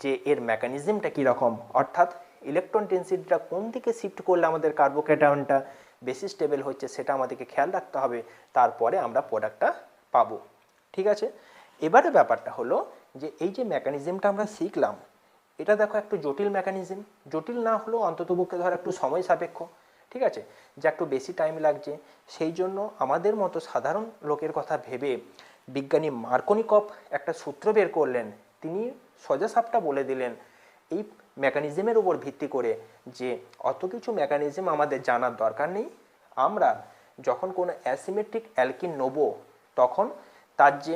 যে এর মেকানিজমটা কীরকম, অর্থাৎ ইলেকট্রন ডেন্সিটিটা কোন দিকে শিফট করলে আমাদের কার্বোক্যাটায়নটা বেশি স্টেবল হচ্ছে, সেটা আমাদেরকে খেয়াল রাখতে হবে, তারপরে আমরা প্রোডাক্টটা পাবো, ঠিক আছে? এবারে ব্যাপারটা হলো যে এই যে মেকানিজমটা আমরা শিখলাম, এটা দেখো একটু জটিল মেকানিজম, জটিল না হলেও অন্ততপক্ষে ধর একটু সময় সাপেক্ষ, ঠিক আছে, যে একটু বেশি টাইম লাগছে। সেই জন্য আমাদের মতো সাধারণ লোকের কথা ভেবে বিজ্ঞানী মার্কনিকভ একটা সূত্র বের করলেন, তিনি সোজাসাপটা বলে দিলেন এই মেকানিজমের উপর ভিত্তি করে যে অত কিছু মেকানিজম আমাদের জানার দরকার নেই, আমরা যখন কোনো অ্যাসিমেট্রিক অ্যালকিন নেব, তখন তার যে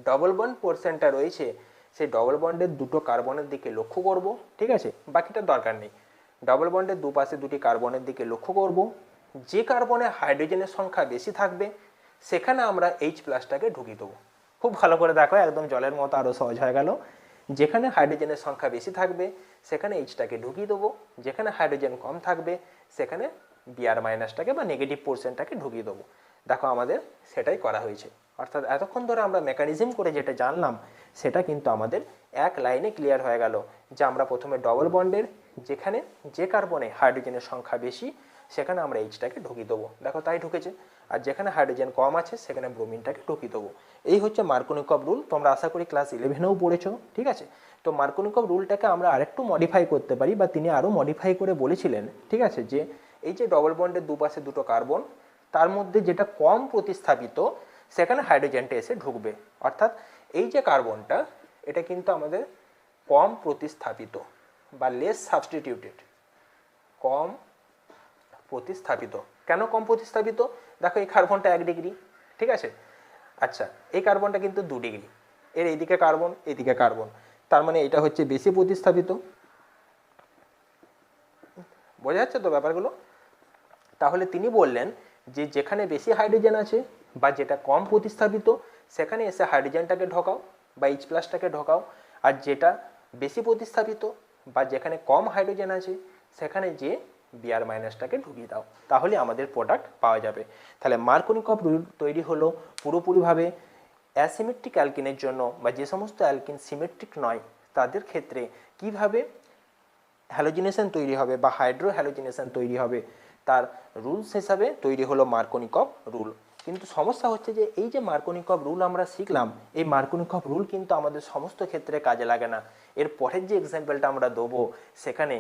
ডবল বন্ড পোর্শনটা রয়েছে, সেই ডবল বন্ডের দুটো কার্বনের দিকে লক্ষ্য করব, ঠিক আছে, বাকিটা দরকার নেই। ডবল বন্ডের দুপাশে দুটি কার্বনের দিকে লক্ষ্য করব, যে কার্বনে হাইড্রোজেনের সংখ্যা বেশি থাকবে সেখানে আমরা H প্লাসটাকে ঢুকিয়ে দেবো। খুব ভালো করে দেখো, একদম জলের মতো আরও সহজ হয়ে গেল। যেখানে হাইড্রোজেনের সংখ্যা বেশি থাকবে সেখানে Hটাকে ঢুকিয়ে দেবো, যেখানে হাইড্রোজেন কম থাকবে সেখানে Br মাইনাসটাকে বা নেগেটিভ পোর্শনটাকে ঢুকিয়ে দেবো। দেখো আমাদের সেটাই করা হয়েছে, অর্থাৎ এতক্ষণ ধরে আমরা মেকানিজম করে যেটা জানলাম সেটা কিন্তু আমাদের এক লাইনে ক্লিয়ার হয়ে গেল, যে আমরা প্রথমে ডবল বন্ডের যেখানে যে কার্বনে হাইড্রোজেনের সংখ্যা বেশি সেখানে আমরা Hটাকে ঢুকিয়ে দেবো, দেখো তাই ঢুকেছে, আর যেখানে হাইড্রোজেন কম আছে সেখানে ব্রোমিনটাকে ঢুকিয়ে দেবো। এই হচ্ছে মার্কনিকভ রুল, তোমরা আশা করি ক্লাস 11এও পড়েছো, ঠিক আছে? তো মার্কনিকভ রুলটাকে আমরা আরেকটু মডিফাই করতে পারি, বা তিনি আরও মডিফাই করে বলেছিলেন, ঠিক আছে, যে এই যে ডবল বন্ডের দুপাশে দুটো কার্বন, তার মধ্যে যেটা কম প্রতিস্থাপিত সেখানে হাইড্রোজেনটা এসে ঢুকবে, অর্থাৎ এই যে কার্বনটা এটা কিন্তু আমাদের কম প্রতিস্থাপিত বা লেস সাবস্টিটিউটেড, কম প্রতিস্থাপিত। কেন কম প্রতিস্থাপিত? দেখো এই কার্বনটা 1 ডিগ্রি, ঠিক আছে, আচ্ছা এই কার্বনটা কিন্তু 2 ডিগ্রি, এর এইদিকে কার্বন, এইদিকে কার্বন, তার মানে এটা হচ্ছে বেশি প্রতিস্থাপিত। বোঝা যাচ্ছে তো ব্যাপারগুলো? তাহলে তিনি বললেন যে যেখানে বেশি হাইড্রোজেন আছে বা যেটা কম প্রতিস্থাপিত সেখানে এসে হাইড্রোজেনটাকে ঢোকাও বা এইচ প্লাসটাকে ঢোকাও, আর যেটা বেশি প্রতিস্থাপিত বা যেখানে কম হাইড্রোজেন আছে সেখানে যে বিআর মাইনাসটাকে ঢুকিয়ে দাও, তাহলে আমাদের প্রোডাক্ট পাওয়া যাবে। তাহলে মার্কনিকভ রুল তৈরি হলো পুরোপুরিভাবে অ্যাসিমেট্রিক অ্যালকিনের জন্য, বা যে সমস্ত অ্যালকিন সিমেট্রিক নয় তাদের ক্ষেত্রে কিভাবে হ্যালোজিনেশন তৈরি হবে বা হাইড্রো হ্যালোজিনেশন তৈরি হবে তার রুলস হিসাবে তৈরি হলো মার্কনিকভ রুল। কিন্তু সমস্যা হচ্ছে যে এই যে মার্কনিকভ রুল আমরা শিখলাম, এই মার্কনিকভ রুল কিন্তু আমাদের সমস্ত ক্ষেত্রে কাজে লাগে না। এর পরের যে এক্সাম্পলটা আমরা দেবো সেখানে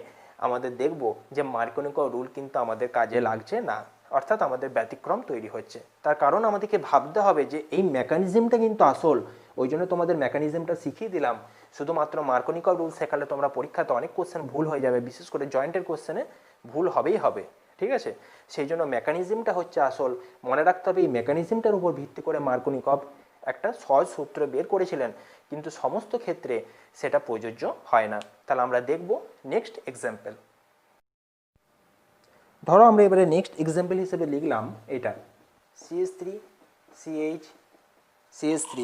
আমাদের দেখব যে মার্কনিকভ রুল কিন্তু আমাদের কাজে লাগছে না, অর্থাৎ আমাদের ব্যতিক্রম তৈরি হচ্ছে। তার কারণ আমাদেরকে ভাবতে হবে যে এই মেকানিজমটা কিন্তু আসল, ওই জন্য তোমাদের মেকানিজমটা শিখিয়ে দিলাম। শুধুমাত্র মার্কনিকভ রুল শেখালে তোমরা পরীক্ষাতে অনেক কোশ্চেন ভুল হয়ে যাবে, বিশেষ করে জয়েন্টের কোশ্চেনে ভুল হবেই হবে, ঠিক আছে? সেই জন্য মেকানিজমটা হচ্ছে আসল, মনে রাখতে হবে। এই মেকানিজমটার উপর ভিত্তি করে মার্কনিকভ একটা সহজ সূত্র বের করেছিলেন, কিন্তু সমস্ত ক্ষেত্রে সেটা প্রযোজ্য হয় না। তাহলে আমরা দেখব নেক্সট এক্সাম্পল। ধরো আমরা এবারে নেক্সট এক্সাম্পল হিসেবে লিখলাম এটা CH3 CH CH3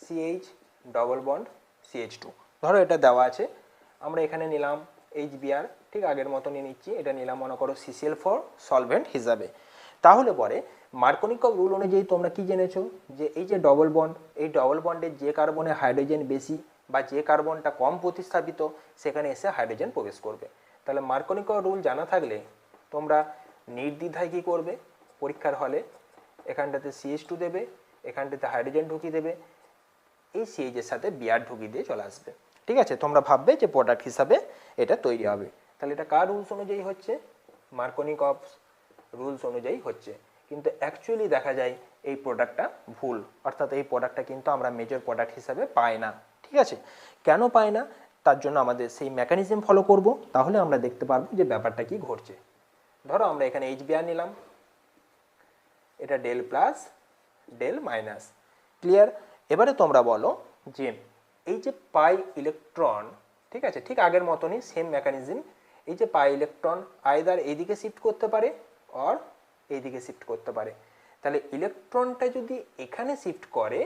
CH double bond CH2। ধরো এটা দেওয়া আছে, আমরা এখানে নিলাম HBr, ঠিক আগের মতনই নিচ্ছি, এটা নিলাম মনে করো CCl4 সলভেন্ট হিসাবে। তাহলে পরে মার্কনিকভ রুল অনুযায়ী তোমরা কি জেনেছো যে এই যে ডবল বন্ড, এই ডবল বন্ডের যে কার্বনে হাইড্রোজেন বেশি বা যে কার্বনটা কম প্রতিস্থাপিত সেখানে এসে হাইড্রোজেন প্রবেশ করবে। তাহলে মার্কনিকভ রুল জানা থাকলে তোমরা নির্দ্বিধায় কী করবে, পরীক্ষার হলে এখানটাতে CH2 দেবে, এখানটাতে হাইড্রোজেন ঢুকিয়ে দেবে, এই CH এর সাথে বিআর ঢুকিয়ে দিয়ে চলে আসবে। ঠিক আছে, তোমরা ভাববে যে প্রোডাক্ট হিসাবে এটা তৈরি হবে। তাহলে এটা কার রুলস অনুযায়ী হচ্ছে? মার্কনিকভ রুলস অনুযায়ী হচ্ছে। কিন্তু অ্যাকচুয়ালি দেখা যায় এই প্রোডাক্টটা ভুল, অর্থাৎ এই প্রোডাক্টটা কিন্তু আমরা মেজর প্রোডাক্ট হিসাবে পাই না। ঠিক আছে, কেন পাই না তার জন্য আমাদের সেই মেকানিজম ফলো করব, তাহলে আমরা দেখতে পারবো যে ব্যাপারটা কি ঘটছে। ধরো আমরা এখানে HBr নিলাম, এটা del plus del minus, clear? এবারে তোমরা বলো যে এই যে পাই ইলেকট্রন, ঠিক আছে, ঠিক আগের মতনই সেম মেকানিজম, এই যে পাই ইলেকট্রন আইদার এইদিকে শিফট করতে পারে অর এইদিকে শিফট করতে পারে। তাহলে ইলেকট্রনটা যদি এখানে শিফট করে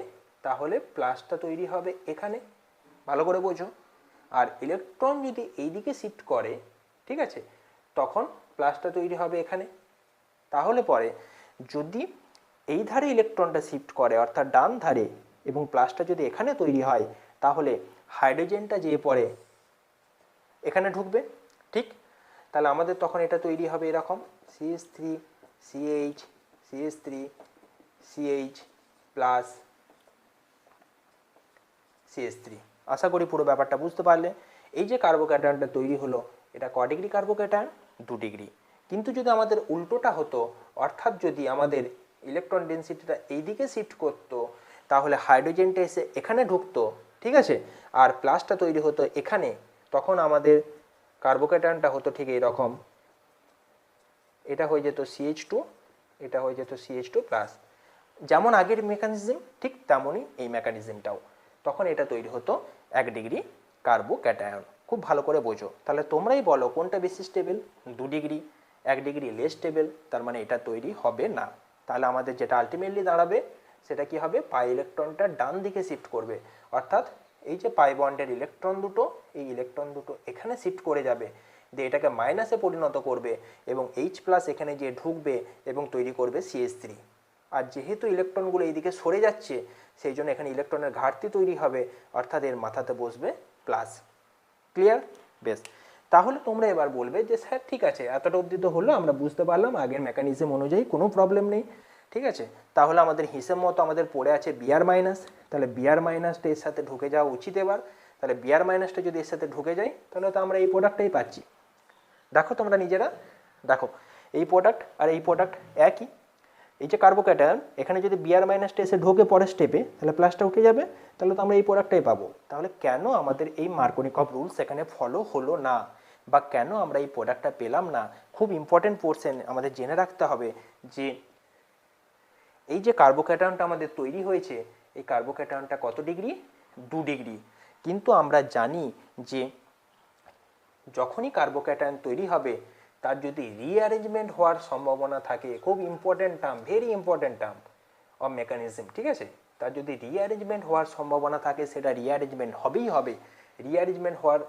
তাহলে প্লাসটা তৈরি হবে এখানে, ভালো করে বোঝো। আর ইলেকট্রন যদি এইদিকে শিফট করে, ঠিক আছে, তখন প্লাসটা তৈরি হবে এখানে। তাহলে পরে যদি এই ধারে ইলেকট্রনটা শিফট করে অর্থাৎ ডান ধারে এবং প্লাসটা যদি এখানে তৈরি হয়, তাহলে হাইড্রোজেনটা যেয়ে পরে এখানে ঢুকবে, ঠিক? তাহলে আমাদের তখন এটা তৈরি হবে এরকম CH3 CH CH3 CH plus CH3। আশা করি পুরো ব্যাপারটা বুঝতে পারলে। এই যে কার্বোক্যাটায়নটা তৈরি হলো এটা ক ডিগ্রি কার্বোক্যাটায়ন? 2 ডিগ্রি। কিন্তু যদি আমাদের উল্টোটা হতো, অর্থাৎ যদি আমাদের ইলেকট্রন ডেনসিটিটা এইদিকে শিফট করতো, তাহলে হাইড্রোজেনটা এসে এখানে ঢুকতো, ঠিক আছে, আর প্লাসটা তৈরি হতো এখানে, তখন আমাদের কার্বোক্যাটায়নটা হতো ঠিক এইরকম, এটা হয়ে যেত CH2, এটা হয়ে যেত CH2 প্লাস। যেমন আগের মেকানিজম ঠিক তেমনই এই মেকানিজমটাও, তখন এটা তৈরি হতো 1 ডিগ্রি কার্বোক্যাটায়ন। খুব ভালো করে বোঝো। তাহলে তোমরাই বলো কোনটা বেশি stable? 2 degree. 1 degree less stable, তার মানে এটা তৈরি হবে না। তাহলে আমাদের যেটা আলটিমেটলি দাঁড়াবে সেটা কি হবে? পাই ইলেকট্রনটা ডান দিকে শিফট করবে, অর্থাৎ এই যে পাই বন্ডের ইলেকট্রন দুটো, এই ইলেকট্রন দুটো এখানে শিফট করে যাবে, দিয়ে এটাকে মাইনাসে পরিণত করবে এবং H প্লাস এখানে গিয়ে ঢুকবে এবং তৈরি করবে CH3। আর যেহেতু ইলেকট্রনগুলো এইদিকে সরে যাচ্ছে, সেই জন্য এখানে ইলেকট্রনের ঘাটতি তৈরি হবে, অর্থাৎ এর মাথাতে বসবে প্লাস। ক্লিয়ার? বেশ, তাহলে তোমরা এবার বলবে যে স্যার ঠিক আছে, এতটা অবধি তো হলো, আমরা বুঝতে পারলাম আগের মেকানিজম অনুযায়ী কোনো প্রবলেম নেই, ঠিক আছে। তাহলে আমাদের হিসেব মতো আমাদের পড়ে আছে বিআর মাইনাস, তাহলে বিআর মাইনাসটা এর সাথে ঢুকে যাওয়া উচিত এবার। তাহলে বিআর মাইনাসটা যদি এর সাথে ঢুকে যায় তাহলে তো আমরা এই প্রোডাক্টটাই পাচ্ছি। দেখো তোমরা নিজেরা দেখো, এই প্রোডাক্ট আর এই প্রোডাক্ট একই। এই যে কার্বোক্যাটায়ন এখানে যদি বিআর মাইনাসটা এসে ঢোকে পরের স্টেপে, তাহলে প্লাসটা উঠে যাবে, তাহলে তো আমরা এই প্রোডাক্টটাই পাবো। তাহলে কেন আমাদের এই মার্কনিকভ রুলস এখানে ফলো হলো না, বা কেন আমরা এই প্রোডাক্টটা পেলাম না? খুব ইম্পর্টেন্ট পোর্শন আমাদের জেনে রাখতে হবে যে এই যে কার্বোক্যাটায়নটা আমাদের তৈরি হয়েছে, এই কার্বোক্যাটায়নটা কত ডিগ্রি, 2 ডিগ্রি। কিন্তু আমরা জানি যে যখনই কার্বোক্যাটায়ন তৈরি হবে তার যদি রিঅ্যারেঞ্জমেন্ট হওয়ার সম্ভাবনা থাকে, খুব important term, very important term of mechanism, ঠিক আছে, তার যদি রিঅ্যারেঞ্জমেন্ট হওয়ার সম্ভাবনা থাকে সেটা রিঅ্যারেঞ্জমেন্ট হবেই হবে। রিঅ্যারেঞ্জমেন্ট হওয়ার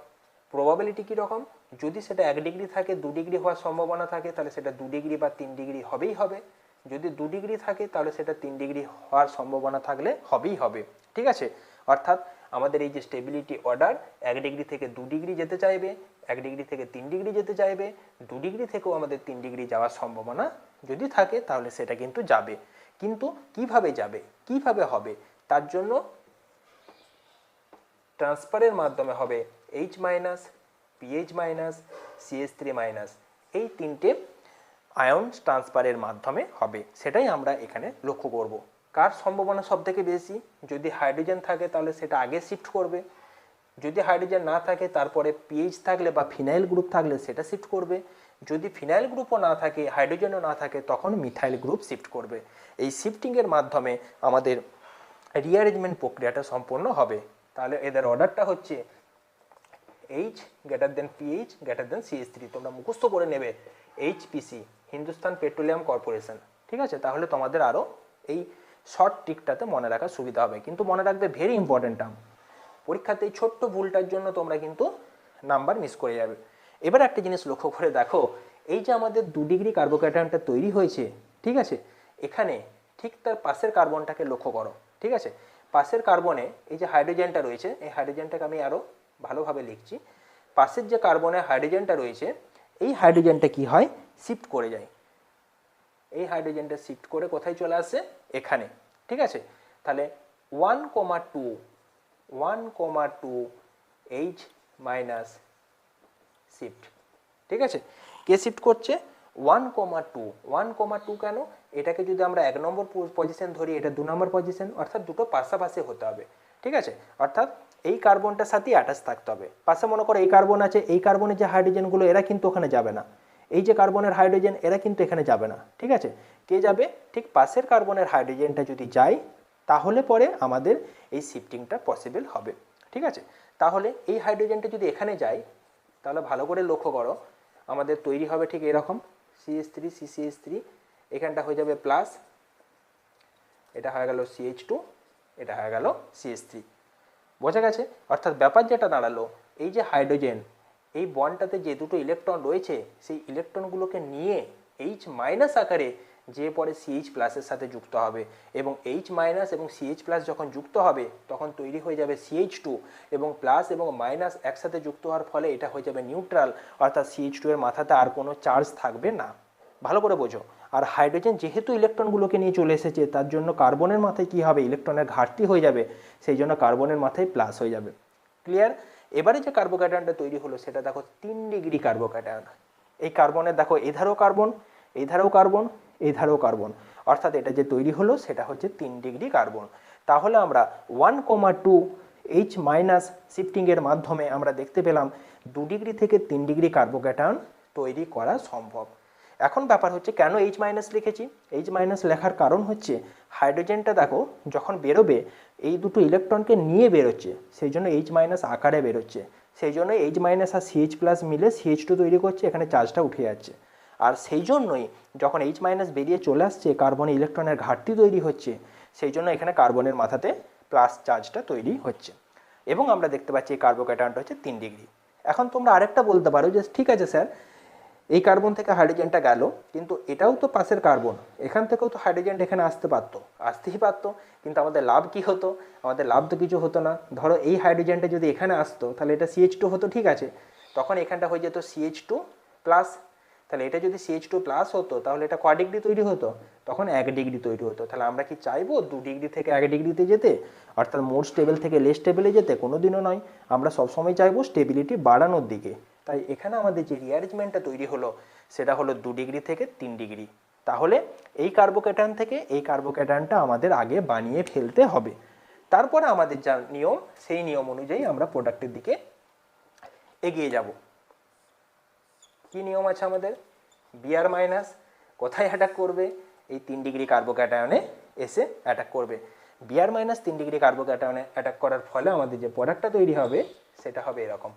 প্রবাবিলিটি কীরকম, যদি সেটা 1 ডিগ্রি থাকে 2 ডিগ্রি হওয়ার সম্ভাবনা থাকে তাহলে সেটা 2 ডিগ্রি বা 3 ডিগ্রি হবেই হবে। যদি 2 ডিগ্রি থাকে তাহলে সেটা 3 ডিগ্রি হওয়ার সম্ভাবনা থাকলে হবেই হবে, ঠিক আছে। অর্থাৎ আমাদের এই যে স্টেবিলিটি অর্ডার 1 ডিগ্রি থেকে 2 ডিগ্রি যেতে চাইবে, 1 ডিগ্রি থেকে 3 ডিগ্রি যেতে চাইবে, 2 ডিগ্রি থেকেও আমাদের 3 ডিগ্রি যাওয়ার সম্ভাবনা যদি থাকে তাহলে সেটা কিন্তু যাবে। কিন্তু কিভাবে যাবে, কিভাবে হবে, তার জন্য ট্রান্সফারের মাধ্যমে হবে H minus, pH minus, CH3 minus, এই তিনটে আয়ন ট্রান্সফারের মাধ্যমে হবে। সেটাই আমরা এখানে লক্ষ্য করব। কার সম্ভাবনা সব থেকে বেশি, যদি হাইড্রোজেন থাকে তাহলে সেটা আগে শিফট করবে, যদি হাইড্রোজেন না থাকে তারপরে পিএইচ থাকলে বা ফিনাইল গ্রুপ থাকলে সেটা শিফট করবে, যদি ফিনাইল গ্রুপও না থাকে হাইড্রোজেনও না থাকে তখন মিথাইল গ্রুপ শিফট করবে। এই শিফটিংয়ের মাধ্যমে আমাদের রিঅ্যারেঞ্জমেন্ট প্রক্রিয়াটা সম্পন্ন হবে। তাহলে এদের অর্ডারটা হচ্ছে H greater than pH greater than CH3, তোমরা মুখস্থ করে নেবে HPC, হিন্দুস্তান পেট্রোলিয়াম কর্পোরেশন, ঠিক আছে। তাহলে তোমাদের আরও এই শর্ট ট্রিকটাতে মনে রাখার সুবিধা হবে। কিন্তু মনে রাখবে ভেরি ইম্পর্টেন্ট টার্ম, পরীক্ষাতে এই ছোট্ট ভুলটার জন্য তোমরা কিন্তু নাম্বার মিস করে যাবে। এবার একটা জিনিস লক্ষ্য করে দেখো, এই যে আমাদের 2 ডিগ্রি কার্বোক্যাটায়নটা তৈরি হয়েছে, ঠিক আছে, এখানে ঠিক তার পাশের কার্বনটাকে লক্ষ্য করো, ঠিক আছে। পাশের কার্বনে এই যে হাইড্রোজেনটা রয়েছে, এই হাইড্রোজেনটাকে আমি আরও ভালোভাবে লিখছি। পাশের যে কার্বনে হাইড্রোজেনটা রয়েছে, এই হাইড্রোজেনটা কি হয়, শিফট করে যায়। এই হাইড্রোজেনটা শিফট করে কোথায় চলে আসে, এখানে, ঠিক আছে। তাহলে 1,2 H মাইনাস শিফট, ঠিক আছে। কে শিফট করছে, 1,2 কেন, এটাকে যদি আমরা 1 নম্বর পজিশন ধরি, এটা 2 নম্বর পজিশন, অর্থাৎ দুটো পাশাপাশি হতে হবে, ঠিক আছে। অর্থাৎ এই কার্বনটার সাথেই অ্যাটাচ থাকতে হবে। পাশে মনে করো এই কার্বন আছে, এই কার্বনের যে হাইড্রোজেনগুলো এরা কিন্তু ওখানে যাবে না, এই যে কার্বনের হাইড্রোজেন এরা কিন্তু এখানে যাবে না, ঠিক আছে। কে যাবে, ঠিক পাশের কার্বনের হাইড্রোজেনটা যদি যায় তাহলে পরে আমাদের এই শিফটিংটা পসিবল হবে, ঠিক আছে। তাহলে এই হাইড্রোজেনটা যদি এখানে যায় তাহলে ভালো করে লক্ষ্য করো, আমাদের তৈরি হবে ঠিক এরকম CH3 CCH3, এখানটা হয়ে যাবে প্লাস, এটা হয়ে গেল CH2, এটা হয়ে গেল CH3, বোঝা গেছে। অর্থাৎ ব্যাপার যেটা দাঁড়ালো, এই যে হাইড্রোজেন, এই বন্ডটাতে যে দুটো ইলেকট্রন রয়েছে সেই ইলেকট্রনগুলোকে নিয়ে H মাইনাস আকারে যে পরে CH প্লাসের সাথে যুক্ত হবে, এবং H মাইনাস এবং CH প্লাস যখন যুক্ত হবে তখন তৈরি হয়ে যাবে CH2, এবং প্লাস এবং মাইনাস একসাথে যুক্ত হওয়ার ফলে এটা হয়ে যাবে নিউট্রাল, অর্থাৎ CH2 এর মাথাতে আর কোনো চার্জ থাকবে না, ভালো করে বোঝো। আর হাইড্রোজেন যেহেতু ইলেকট্রনগুলোকে নিয়ে চলে এসেছে তার জন্য কার্বনের মাথায় কি হবে, ইলেকট্রনের ঘাটতি হয়ে যাবে, সেই জন্য কার্বনের মাথায় প্লাস হয়ে যাবে, ক্লিয়ার। এবারে যে কার্বোক্যাটায়নটা তৈরি হলো সেটা দেখো 3 ডিগ্রি কার্বোক্যাটায়ন। এই কার্বনের দেখো এধারও কার্বন, এই ধারেও কার্বন, এই ধারেও কার্বন, অর্থাৎ এটা যে তৈরি হলো সেটা হচ্ছে 3 ডিগ্রি কার্বন। তাহলে আমরা 1,2 H মাইনাস শিফটিংয়ের মাধ্যমে আমরা দেখতে পেলাম 2 ডিগ্রি থেকে 3 ডিগ্রি কার্বোক্যাটায়ন তৈরি করা সম্ভব। এখন ব্যাপার হচ্ছে কেন H মাইনাস লিখেছি, H মাইনাস লেখার কারণ হচ্ছে হাইড্রোজেনটা দেখো যখন বেরোবে এই দুটো ইলেকট্রনকে নিয়ে বেরোচ্ছে, সেই জন্য H মাইনাস আকারে বেরোচ্ছে, সেই জন্য H মাইনাস আর CH প্লাস মিলে CH2 তৈরি করছে, এখানে চার্জটা উঠে যাচ্ছে। আর সেই জন্যই যখন H মাইনাস বেরিয়ে চলে আসছে কার্বনে ইলেকট্রনের ঘাটতি তৈরি হচ্ছে, সেই জন্য এখানে কার্বনের মাথাতে প্লাস চার্জটা তৈরি হচ্ছে। এবং আমরা দেখতে পাচ্ছি এই কার্বোক্যাটায়নটা হচ্ছে 3 ডিগ্রি। এখন তোমরা আরেকটা বলতে পারো যে ঠিক আছে স্যার, এই কার্বন থেকে হাইড্রোজেনটা গেল, কিন্তু এটাও তো পাশের কার্বন, এখান থেকেও তো হাইড্রোজেনটা এখানে আসতেই পারতো, কিন্তু আমাদের লাভ কি হতো, আমাদের লাভ তো কিছু হতো না। ধরো এই হাইড্রোজেনটা যদি এখানে আসতো তাহলে এটা CH2 হতো, ঠিক আছে, তখন এখানটা হয়ে যেত CH2 প্লাস, তাহলে এটা যদি CH2 প্লাস হতো তাহলে এটা কয় ডিগ্রি তৈরি হতো, তখন 1 ডিগ্রি তৈরি হতো। তাহলে আমরা কি চাইবো 2 ডিগ্রি থেকে 1 ডিগ্রিতে যেতে, অর্থাৎ মোর স্টেবল থেকে লেস স্টেবলে যেতে? কোনোদিনও নয়, আমরা সবসময় চাইবো স্টেবিলিটি বাড়ানোর দিকে। তাই এখানে আমাদের যে রিঅ্যারেঞ্জমেন্টটা তৈরি হলো সেটা হলো 2 ডিগ্রি থেকে 3 ডিগ্রি। তাহলে এই কার্বোক্যাটায়ন থেকে এই কার্বোক্যাটায়নটা আমাদের আগে বানিয়ে ফেলতে হবে, তারপরে আমাদের যা নিয়ম সেই নিয়ম অনুযায়ী আমরা প্রোডাক্টের দিকে এগিয়ে যাব। কি নিয়ম আছে আমাদের, Br মাইনাস কোথায় অ্যাটাক করবে, এই 3 ডিগ্রি কার্বোক্যাটায়নে এসে অ্যাটাক করবে। বিআর মাইনাস 3 ডিগ্রি কার্বোক্যাটায়নে অ্যাটাক করার ফলে আমাদের যে প্রোডাক্টটা তৈরি হবে সেটা হবে এরকম,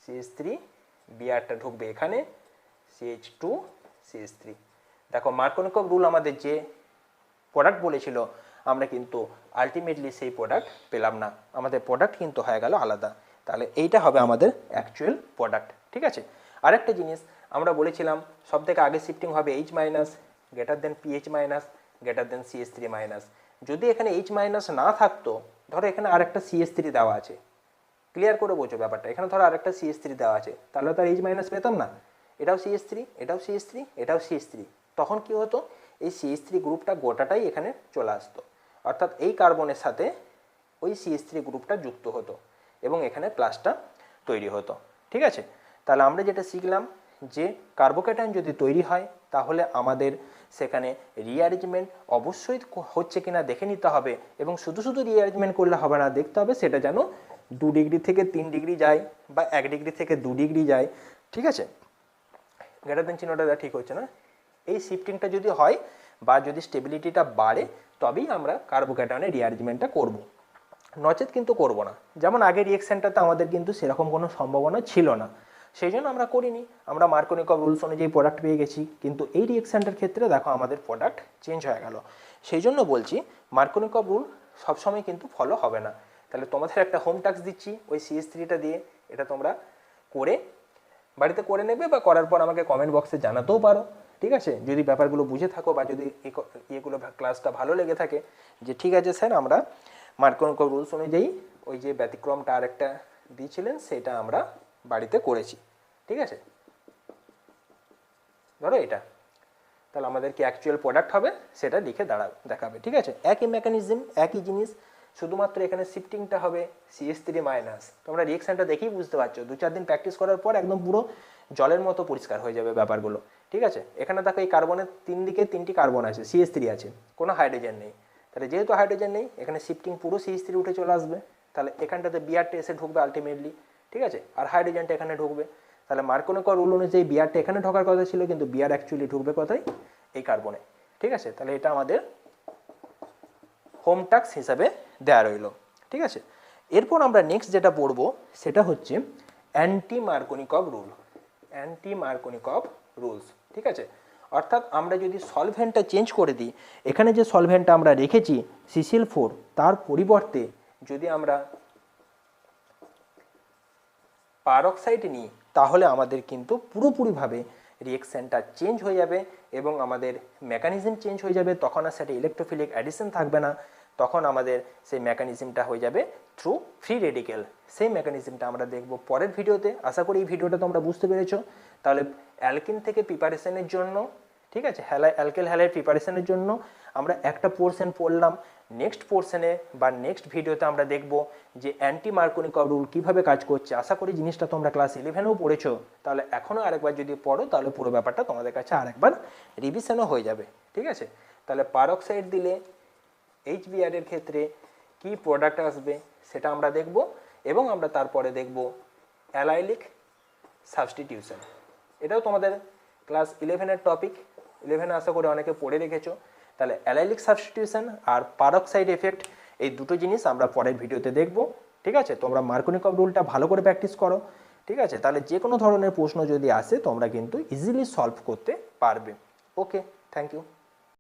CH3 বিআরটা ঢুকবে এখানে, CH2 CH3। দেখো মার্কোনিকভ রুল আমাদের যে প্রোডাক্ট বলেছিল আমরা কিন্তু আলটিমেটলি সেই প্রোডাক্ট পেলাম না, আমাদের প্রোডাক্ট কিন্তু হয়ে গেল আলাদা। তাহলে এইটা হবে আমাদের অ্যাকচুয়াল প্রোডাক্ট, ঠিক আছে। আরেকটা জিনিস আমরা বলেছিলাম সব থেকে আগে শিফটিং হবে H minus greater than PH minus greater than CH3 minus. যদি এখানে H মাইনাস না থাকতো, ধরো এখানে আরেকটা CH3 দেওয়া আছে, ক্লিয়ার করে বোঝো ব্যাপারটা, এখানে ধরো আরেকটা CH3 দেওয়া আছে, তাহলে তো আর H মাইনাস পেতাম না, এটাও CH3 এটাও CH3 এটাও CH3, তখন কি হতো এই CH3 গ্রুপটা গোটাটাই এখানে চলে আসতো, অর্থাৎ এই কার্বনের সাথে ওই CH3 গ্রুপটা যুক্ত হতো এবং এখানে প্লাসটা তৈরি হতো, ঠিক আছে। তাহলে আমরা যেটা শিখলাম যে কার্বোক্যাটায়ন যদি তৈরি হয় তাহলে আমাদের সেখানে রিঅ্যারেঞ্জমেন্ট অবশ্যই হচ্ছে কিনা দেখে নিতে হবে, এবং শুধু শুধু রিঅ্যারেঞ্জমেন্ট করলে হবে না, দেখতে হবে সেটা যেন 2 ডিগ্রি থেকে 3 ডিগ্রি যায় বা 1 ডিগ্রি থেকে 2 ডিগ্রি যায়, ঠিক আছে। গ্রেটার দেন চিহ্নটা ঠিক হচ্ছে না, এই শিফটিংটা যদি হয় বা যদি স্টেবিলিটিটা বাড়ে তবেই আমরা কার্বোক্যাটায়নের রিঅ্যারেঞ্জমেন্টটা করব, নচেত কিন্তু করব না। যেমন আগের রিঅ্যাকশনটাতে আমাদের কিন্তু সেরকম কোনো সম্ভাবনা ছিল না, সেই জন্য আমরা করিনি, আমরা মার্কোনিকভ রুলস অনুযায়ী প্রোডাক্ট পেয়ে গেছি, কিন্তু এই রিঅ্যাকশনটার ক্ষেত্রে দেখো আমাদের প্রোডাক্ট চেঞ্জ হয়ে গেল। সেই জন্য বলছি মার্কোনিকভ রুল সবসময় কিন্তু ফলো হবে না। তাহলে তোমাদের একটা হোম টাস্ক দিচ্ছি ওই CH3টা দিয়ে, এটা তোমরা করে বাড়িতে করে নেবে বা করার পর আমাকে কমেন্ট বক্সে জানাতেও পারো, ঠিক আছে। যদি ব্যাপারগুলো বুঝে থাকো বা যদি এগুলো ক্লাসটা ভালো লেগে থাকে যে ঠিক আছে স্যার আমরা মার্কোনিকভ রুলস অনুযায়ী ওই যে ব্যতিক্রমটা আরেকটা দিয়েছিলেন সেটা আমরা বাড়িতে করেছি, ঠিক আছে। ধরো এটা, তাহলে আমাদের কি অ্যাকচুয়াল প্রোডাক্ট হবে সেটা লিখে দেখাবে, ঠিক আছে। একই মেকানিজম একই জিনিস, শুধুমাত্র এখানে শিফটিংটা হবে CH3 মাইনাস। তোমরা রিঅ্যাকশনটা দেখেই বুঝতে পারছো, 2-4 দিন প্র্যাকটিস করার পর একদম পুরো জলের মতো পরিষ্কার হয়ে যাবে ব্যাপারগুলো, ঠিক আছে। এখানে দেখো এই কার্বনের 3 দিকে 3টি কার্বন আছে, CH3 আছে, কোনো হাইড্রোজেন নেই, তাহলে যেহেতু হাইড্রোজেন নেই এখানে শিফটিং পুরো CH3 উঠে চলে আসবে, তাহলে এখানটাতে বিআরটা এসে ঢুকবে আলটিমেটলি, ঠিক আছে, আর হাইড্রোজেনটা এখানে ঢুকবে। তাহলে মার্কোনিকভ রুল অনুযায়ী বিআরটা এখানে ঢোকার কথা ছিল, কিন্তু বিআর অ্যাকচুয়ালি ঢুকবে কোথায়, এই কার্বনে, ঠিক আছে। তাহলে এটা আমাদের হোম টাস্ক হিসাবে দেওয়া রইল, ঠিক আছে। এরপর আমরা নেক্সট যেটা পড়বো সেটা হচ্ছে অ্যান্টি মার্কোনিকভ রুল, অ্যান্টি মার্কোনিকভ রুলস, ঠিক আছে। অর্থাৎ আমরা যদি সলভেন্টটা চেঞ্জ করে দিই, এখানে যে সলভেন্টটা আমরা রেখেছি CCl4 তার পরিবর্তে যদি আমরা পারক্সাইড নিই তাহলে আমাদের কিন্তু পুরোপুরিভাবে রিঅ্যাকশনটা চেঞ্জ হয়ে যাবে এবং আমাদের মেকানিজম চেঞ্জ হয়ে যাবে, তখন আর সেটা ইলেকট্রোফিলিক অ্যাডিশন থাকবে না, তখন আমাদের সেই মেকানিজমটা হয়ে যাবে থ্রু ফ্রি রেডিক্যাল। সেই মেকানিজমটা আমরা দেখব পরের ভিডিওতে, আশা করি এই ভিডিওটা তোমরা বুঝতে পেরেছো। তাহলে অ্যালকিন থেকে প্রিপারেশনের জন্য, ঠিক আছে, অ্যালকেল হ্যালাইড প্রিপারেশনের জন্য আমরা একটা পোর্শন পড়লাম, নেক্সট পোর্শনে বা নেক্সট ভিডিওতে আমরা দেখব যে অ্যান্টি মার্কোনিকভ রুল কীভাবে কাজ করছে। আশা করি জিনিসটা তোমরা ক্লাস 11এও পড়েছো, তাহলে এখনও আরেকবার যদি পড়ো তাহলে পুরো ব্যাপারটা তোমাদের কাছে আরেকবার রিভিশনও হয়ে যাবে, ঠিক আছে। তাহলে পারক্সাইড দিলে HBr এর ক্ষেত্রে কি প্রোডাক্ট আসবে সেটা আমরা দেখব, এবং আমরা তারপরে দেখব অ্যালাইলিক সাবস্টিটিউশন, এটাও তোমাদের ক্লাস 11-এর টপিক, 11 আশা করে অনেকে পড়ে রেখেছো। তাহলে অ্যালাইলিক সাবস্টিটিউশন আর পারক্সাইড এফেক্ট এই দুটো জিনিস আমরা পরের ভিডিওতে দেখব, ঠিক আছে। তোমরা মার্কোনিকভ রুলটা ভালো করে প্র্যাকটিস করো, ঠিক আছে। তাহলে যে কোনো ধরনের প্রশ্ন যদি আসে তোমরা কিন্তু ইজিলি সলভ করতে পারবে। ওকে, থ্যাংক ইউ।